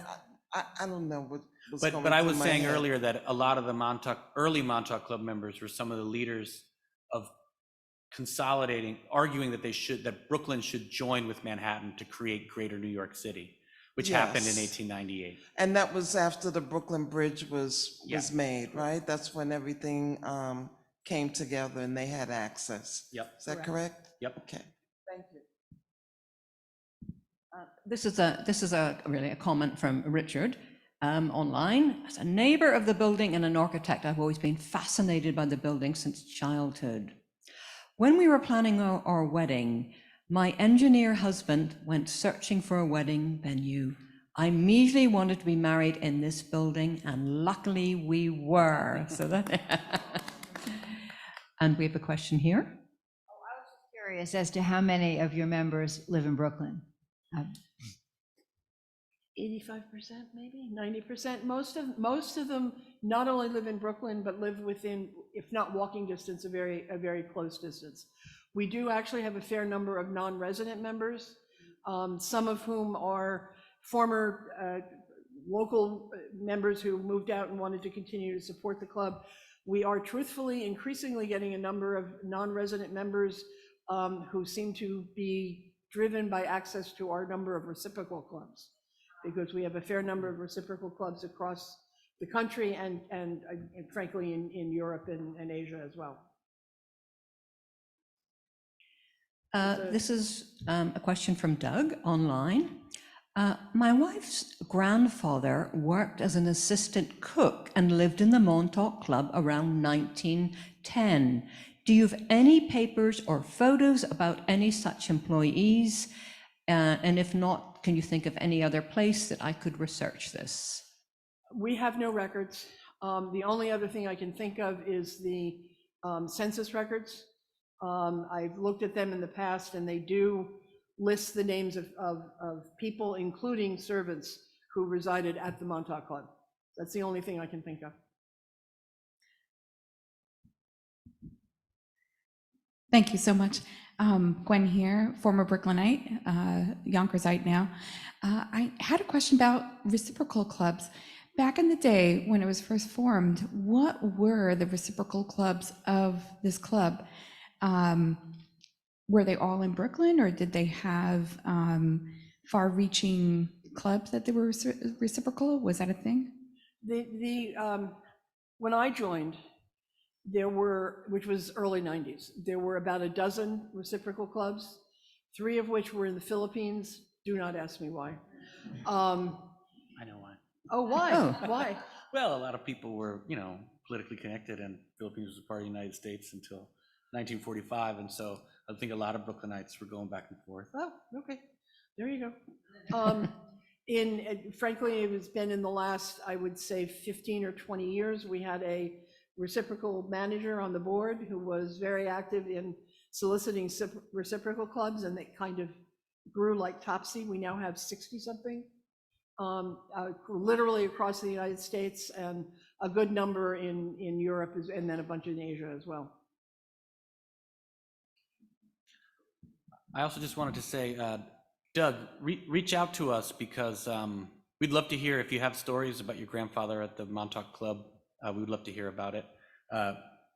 Yeah. I don't know what's going But I through was my saying head. earlier that a lot of the early Montauk Club members were some of the leaders of consolidating, arguing that Brooklyn should join with Manhattan to create Greater New York City, which happened in Yes. 1898. And that was after the Brooklyn Bridge was Yeah. made, right? That's when everything came together and they had access. Yep. Is that correct? Yep. Okay. Thank you. This is really a comment from Richard online. As a neighbor of the building and an architect, I've always been fascinated by the building since childhood. When we were planning our wedding, my engineer husband went searching for a wedding venue. I immediately wanted to be married in this building, and luckily we were. So that, and we have a question here. Oh, I was just curious as to how many of your members live in Brooklyn. 85%, maybe 90%. Most of them not only live in Brooklyn, but live within, if not walking distance, a very close distance. We do actually have a fair number of non-resident members, some of whom are former local members who moved out and wanted to continue to support the club. We are truthfully increasingly getting a number of non-resident members who seem to be driven by access to our number of reciprocal clubs, because we have a fair number of reciprocal clubs across the country and frankly in Europe and Asia as well. This is a question from Doug online. My wife's grandfather worked as an assistant cook and lived in the Montauk Club around 1910. Do you have any papers or photos about any such employees? And if not, can you think of any other place that I could research this? We have no records. The only other thing I can think of is the census records. I've looked at them in the past, and they do list the names of people, including servants, who resided at the Montauk Club. That's the only thing I can think of. Thank you so much. Gwen here, former Brooklynite, Yonkersite now. I had a question about reciprocal clubs. Back in the day when it was first formed, what were the reciprocal clubs of this club? Were they all in Brooklyn, or did they have far-reaching clubs that they were reciprocal? Was that a thing? When I joined, there were, which was early 90s, there were about a dozen reciprocal clubs, 3 of which were in the Philippines. Do not ask me why. I know why. Oh, why? Oh. Why? Well, a lot of people were, politically connected, and Philippines was a part of the United States until 1945, and so I think a lot of Brooklynites were going back and forth. Oh, okay. There you go. Frankly, it has been in the last, I would say, 15 or 20 years, we had a reciprocal manager on the board who was very active in soliciting reciprocal clubs, and they kind of grew like Topsy. We now have 60-something, literally across the United States, and a good number in Europe, and then a bunch in Asia as well. I also just wanted to say, Doug, reach out to us, because we'd love to hear if you have stories about your grandfather at the Montauk Club. We would love to hear about it.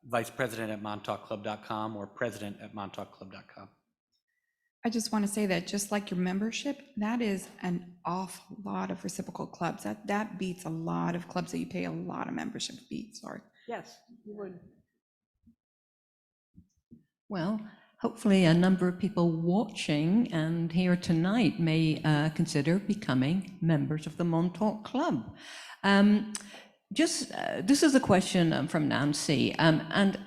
Vice President at montaukclub.com or president at montaukclub.com. I just want to say that just like your membership, that is an awful lot of reciprocal clubs. That beats a lot of clubs that you pay a lot of membership fees for. Yes, you would. Well, hopefully a number of people watching and here tonight may consider becoming members of the Montauk Club. This is a question from Nancy, and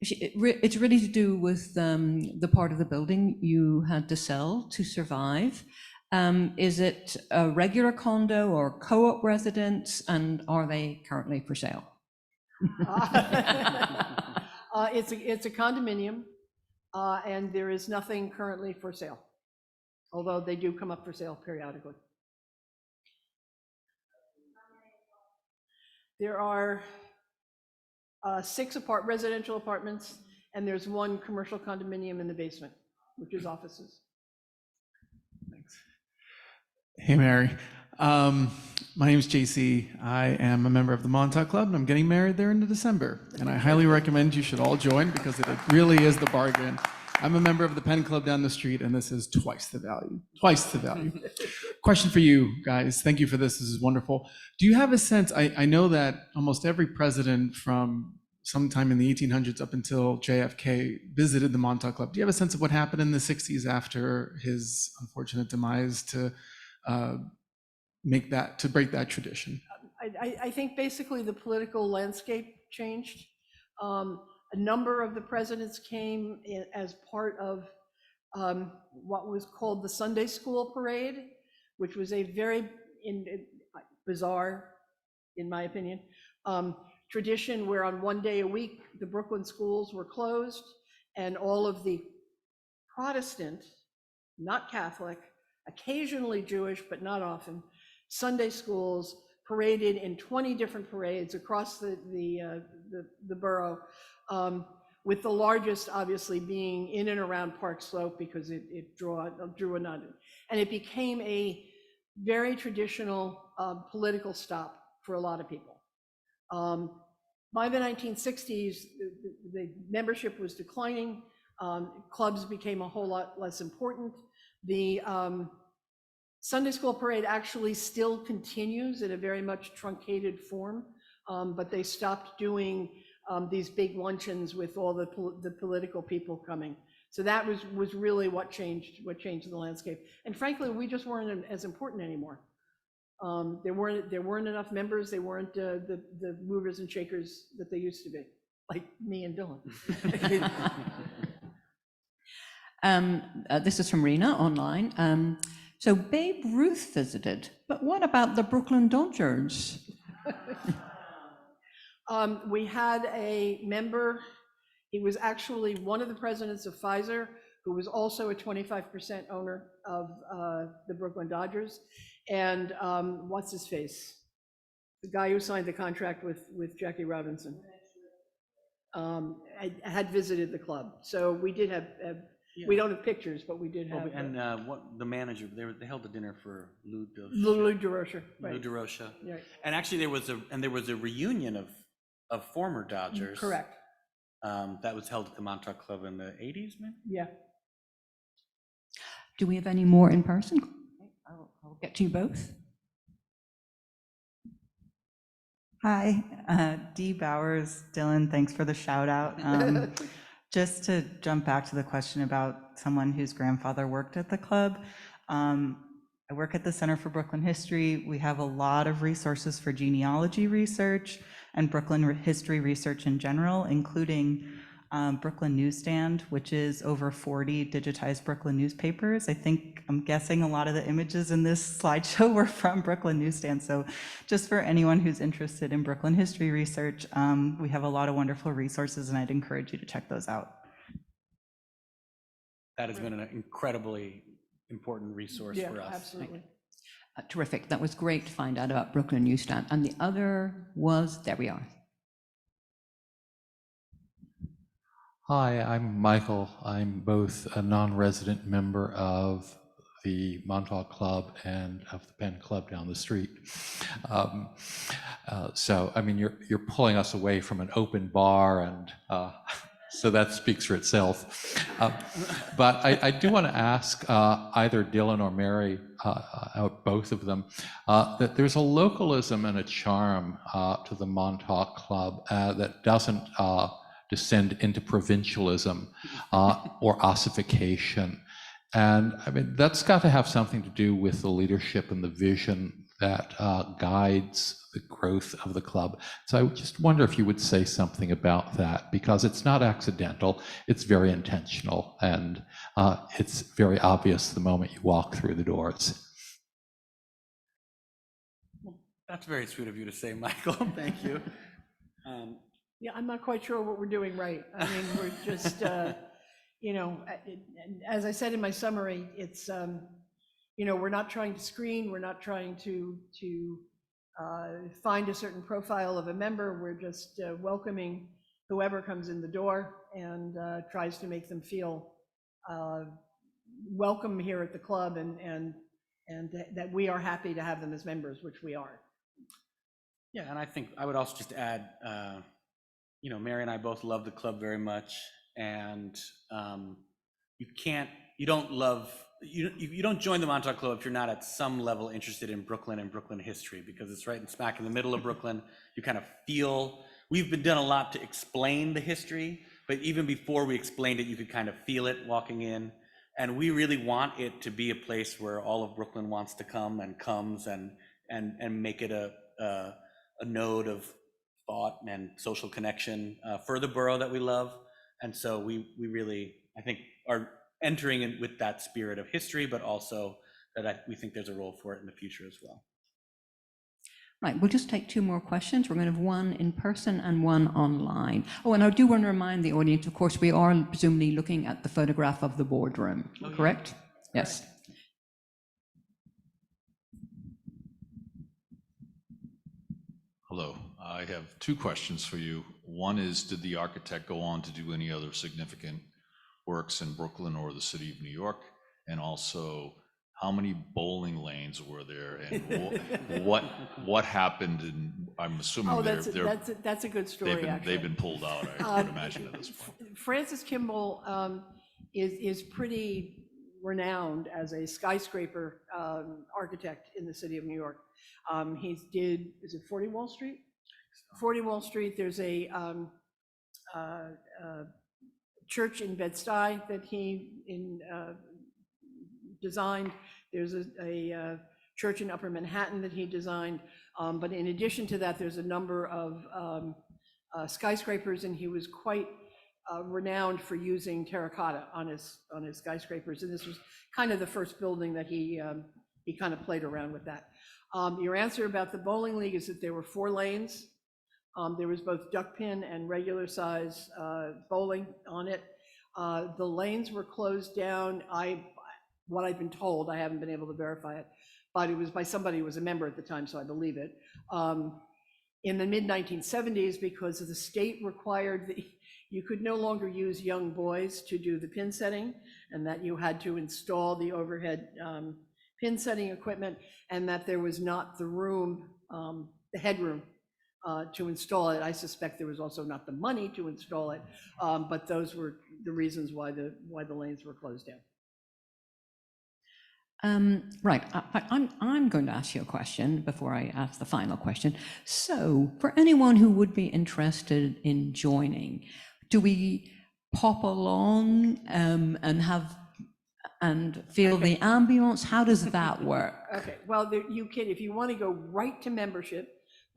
it's really to do with the part of the building you had to sell to survive. Is it a regular condo or co-op residence, and are they currently for sale? It's a condominium, and there is nothing currently for sale, although they do come up for sale periodically. There are 6 residential apartments, and there's 1 commercial condominium in the basement, which is offices. Thanks. Hey, Mary. My name is JC. I am a member of the Montauk Club, and I'm getting married there in December. And I highly recommend you should all join, because it really is the bargain. I'm a member of the Pen Club down the street, and this is twice the value. Twice the value. Question for you guys. Thank you for this. This is wonderful. Do you have a sense? I know that almost every president from sometime in the 1800s up until JFK visited the Montauk Club. Do you have a sense of what happened in the 60s after his unfortunate demise to break that tradition? I think basically the political landscape changed. A number of the presidents came as part of what was called the Sunday School Parade, which was a very bizarre, in my opinion, tradition where on one day a week the Brooklyn schools were closed, and all of the Protestant, not Catholic, occasionally Jewish, but not often, Sunday schools paraded in 20 different parades across the borough, with the largest obviously being in and around Park Slope, because it drew a nod. And it became a very traditional political stop for a lot of people. By the 1960s, the membership was declining. Clubs became a whole lot less important. The Sunday School Parade actually still continues in a very much truncated form, but they stopped doing these big luncheons with all the political people coming. So that was really what changed the landscape. And frankly, we just weren't as important anymore. There weren't enough members. They weren't the movers and shakers that they used to be, like me and Dylan. This is from Rena online. So Babe Ruth visited, but what about the Brooklyn Dodgers? We had a member, he was actually one of the presidents of Pfizer, who was also a 25% owner of the Brooklyn Dodgers. And what's his face? The guy who signed the contract with Jackie Robinson. Had visited the club. So we did have, we don't have pictures, but we did have. And what the manager, they held a dinner for Lou DeRocher, right. Lou DeRocher. Right. And actually there was a reunion of former Dodgers. Correct. That was held at the Montauk Club in the 80s, maybe? Yeah. Do we have any more in person? I'll get to you both. Hi, Dee Bowers, Dylan, thanks for the shout out. Just to jump back to the question about someone whose grandfather worked at the club. I work at the Center for Brooklyn History. We have a lot of resources for genealogy research and Brooklyn history research in general, including Brooklyn Newsstand, which is over 40 digitized Brooklyn newspapers. I'm guessing a lot of the images in this slideshow were from Brooklyn Newsstand. So just for anyone who's interested in Brooklyn history research, we have a lot of wonderful resources, and I'd encourage you to check those out. That has been an incredibly important resource for us. Absolutely. Terrific. That was great to find out about Brooklyn Newsstand. And the other was, there we are. Hi, I'm Michael. I'm both a non-resident member of the Montauk Club and of the Penn Club down the street. So, I mean, you're pulling us away from an open bar, and so that speaks for itself. But I do want to ask either Dylan or Mary, both of them, that there's a localism and a charm to the Montauk Club that doesn't descend into provincialism or ossification. And I mean, that's got to have something to do with the leadership and the vision that guides the growth of the club. So I just wonder if you would say something about that, because it's not accidental, it's very intentional, and it's very obvious the moment you walk through the doors. That's very sweet of you to say, Michael. Thank you. Yeah, I'm not quite sure what we're doing right. I mean, we're just, you know, as I said in my summary, it's, you know, we're not trying to screen, we're not trying to find a certain profile of a member. We're just welcoming whoever comes in the door and tries to make them feel welcome here at the club, and that we are happy to have them as members, which we are. Yeah, and I think I would also just add, you know, Mary and I both love the club very much, and you don't join the Montauk Club if you're not at some level interested in Brooklyn and Brooklyn history, because it's right smack in the middle of Brooklyn. You kind of feel, we've done a lot to explain the history, but even before we explained it, you could kind of feel it walking in. And we really want it to be a place where all of Brooklyn wants to come and comes, and make it a node of thought and social connection for the borough that we love. And so we really, I think, are entering in with that spirit of history, but also that we think there's a role for it in the future as well. Right, we'll just take two more questions. We're going to have one in person and one online. Oh, and I do want to remind the audience, of course, we are presumably looking at the photograph of the boardroom, correct? Yes. Hello, I have two questions for you. One is, did the architect go on to do any other significant works in Brooklyn or the city of New York? And also, how many bowling lanes were there, and what happened? And I'm assuming that's a good story. They've been pulled out, I would imagine, at this point. Francis Kimball is pretty renowned as a skyscraper architect in the city of New York. He did, is it 40 Wall Street? 40 Wall Street, there's a church in Bed-Stuy that he designed. There's a church in Upper Manhattan that he designed. But in addition to that, there's a number of skyscrapers, and he was quite renowned for using terracotta on his skyscrapers. And this was kind of the first building that he kind of played around with that. Your answer about the bowling league is that there were 4 lanes. There was both duck pin and regular size bowling on it. The lanes were closed down. What I've been told, I haven't been able to verify it, but it was by somebody who was a member at the time, so I believe it. In the mid-1970s, because of the state required that you could no longer use young boys to do the pin setting, and that you had to install the overhead pin setting equipment, and that there was not the room, the headroom to install it. I suspect there was also not the money to install it, but those were the reasons why the lanes were closed down. Right, I'm going to ask you a question before I ask the final question. So, for anyone who would be interested in joining, do we pop along and feel the ambience? How does that work? Okay, well, you can, if you want to go right to membership,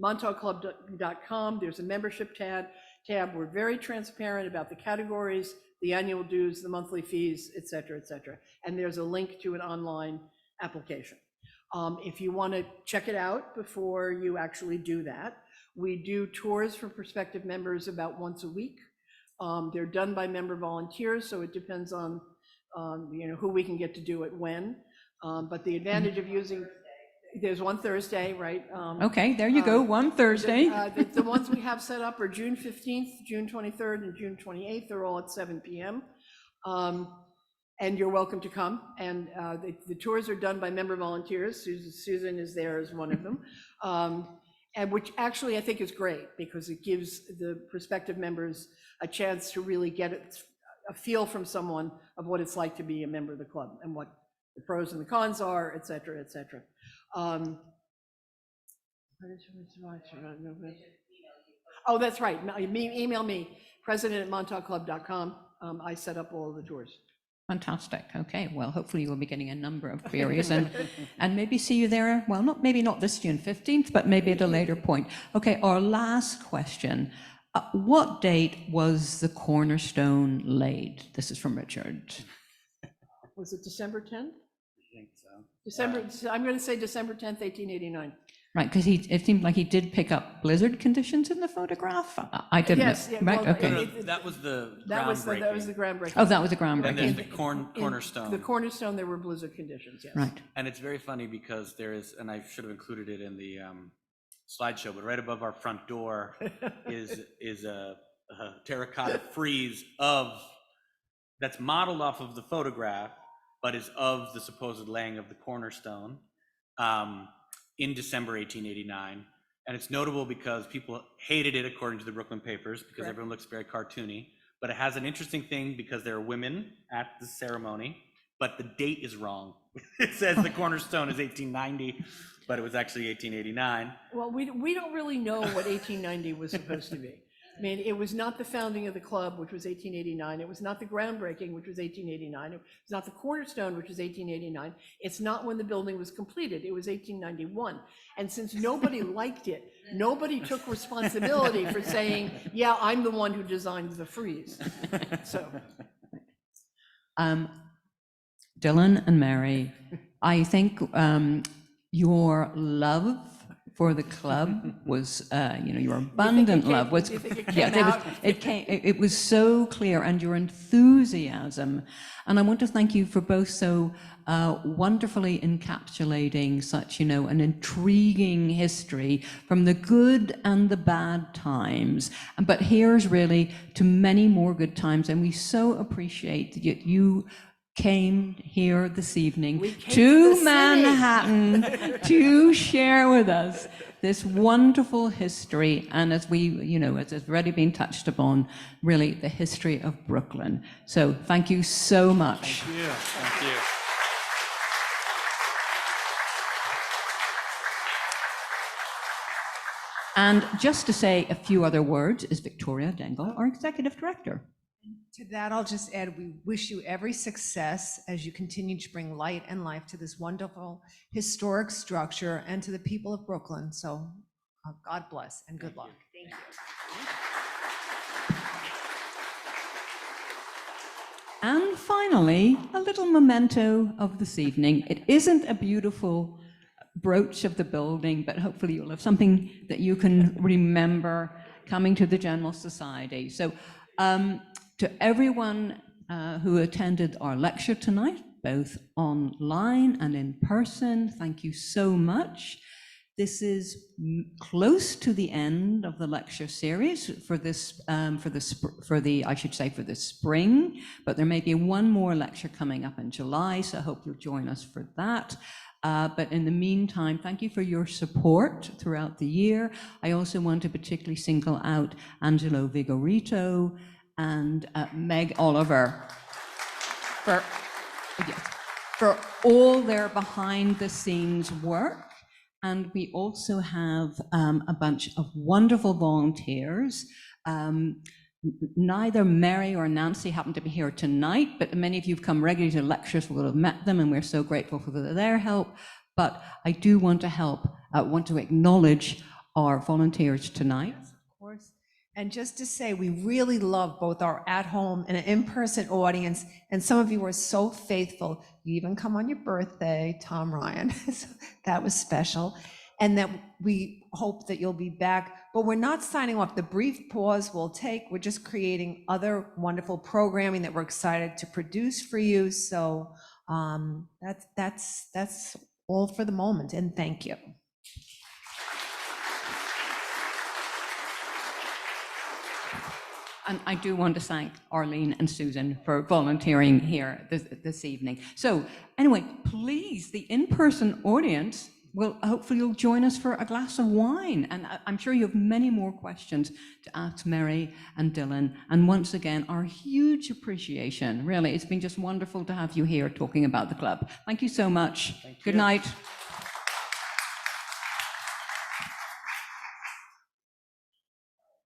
montaukclub.com, there's a membership tab. We're very transparent about the categories, the annual dues, the monthly fees, et cetera, and there's a link to an online application. If you want to check it out before you actually do that, we do tours for prospective members about once a week. They're done by member volunteers, so it depends on who we can get to do it when. But the advantage of using, there's one Thursday, right? Okay, there you go, one Thursday. The ones we have set up are June 15th, June 23rd, and June 28th. They're all at 7 p.m. And you're welcome to come. And the tours are done by member volunteers. Susan is there as one of them. And which actually I think is great, because it gives the prospective members a chance to really get a feel from someone of what it's like to be a member of the club and what the pros and the cons are, et cetera, et cetera. Oh, that's right. Email me, president@montaukclub.com. I set up all of the tours. Fantastic. Okay, well, hopefully you will be getting a number of queries and maybe see you there. Well, maybe not this June 15th, but maybe at a later point. Okay, our last question. What date was the cornerstone laid? This is from Richard. Was it December 10th? I think so. I'm going to say December 10th, 1889. Right, because it seemed like he did pick up blizzard conditions in the photograph. I didn't. Yes, yeah, right, well, okay. That was the That was the groundbreaking. groundbreaking. Oh, that was the And there's groundbreaking. the cornerstone. The cornerstone, there were blizzard conditions, yes. Right. And it's very funny because there is, and I should have included it in the slideshow, but right above our front door is a terracotta frieze that's modeled off of the photograph, but is of the supposed laying of the cornerstone in December 1889. And it's notable because people hated it, according to the Brooklyn papers, because Correct. everyone looks very cartoony. But it has an interesting thing because there are women at the ceremony, but the date is wrong. It says the cornerstone is 1890, but it was actually 1889. Well, we don't really know what 1890 was supposed to be. I mean, it was not the founding of the club, which was 1889. It was not the groundbreaking, which was 1889. It was not the cornerstone, which was 1889. It's not when the building was completed. It was 1891. And since nobody liked it, nobody took responsibility for saying, yeah, I'm the one who designed the frieze. So. Dylan and Mary, I think your love for the club was, your abundant love was, it was so clear, and your enthusiasm. And I want to thank you for both so wonderfully encapsulating such, an intriguing history from the good and the bad times. But here's really to many more good times, and we so appreciate that you came here this evening to Manhattan to share with us this wonderful history, and as has already been touched upon, really the history of Brooklyn. So thank you so much. Thank you. Thank you. And just to say a few other words is Victoria Dengel, our Executive Director. To that, I'll just add, we wish you every success as you continue to bring light and life to this wonderful historic structure and to the people of Brooklyn. So God bless and good luck. Thank you. And finally, a little memento of this evening. It isn't a beautiful brooch of the building, but hopefully you'll have something that you can remember coming to the General Society. So to everyone who attended our lecture tonight, both online and in person, thank you so much. This is close to the end of the lecture series for this, for the spring, but there may be one more lecture coming up in July, so I hope you'll join us for that. But in the meantime, thank you for your support throughout the year. I also want to particularly single out Angelo Vigorito and Meg Oliver for all their behind-the-scenes work. And we also have a bunch of wonderful volunteers. Neither Mary or Nancy happen to be here tonight, but many of you have come regularly to lectures, will have met them, and we're so grateful for their help. But I do want to acknowledge our volunteers tonight. Of course. And just to say, we really love both our at-home and in-person audience, and some of you are so faithful. You even come on your birthday, Tom Ryan. So that was special. And that we hope that you'll be back. But we're not signing off. The brief pause we'll take. We're just creating other wonderful programming that we're excited to produce for you. So that's all for the moment. And thank you. And I do want to thank Arlene and Susan for volunteering here this evening. So anyway, please, the in-person audience, hopefully you'll join us for a glass of wine. And I'm sure you have many more questions to ask Mary and Dylan. And once again, our huge appreciation. Really, it's been just wonderful to have you here talking about the club. Thank you so much. Good night.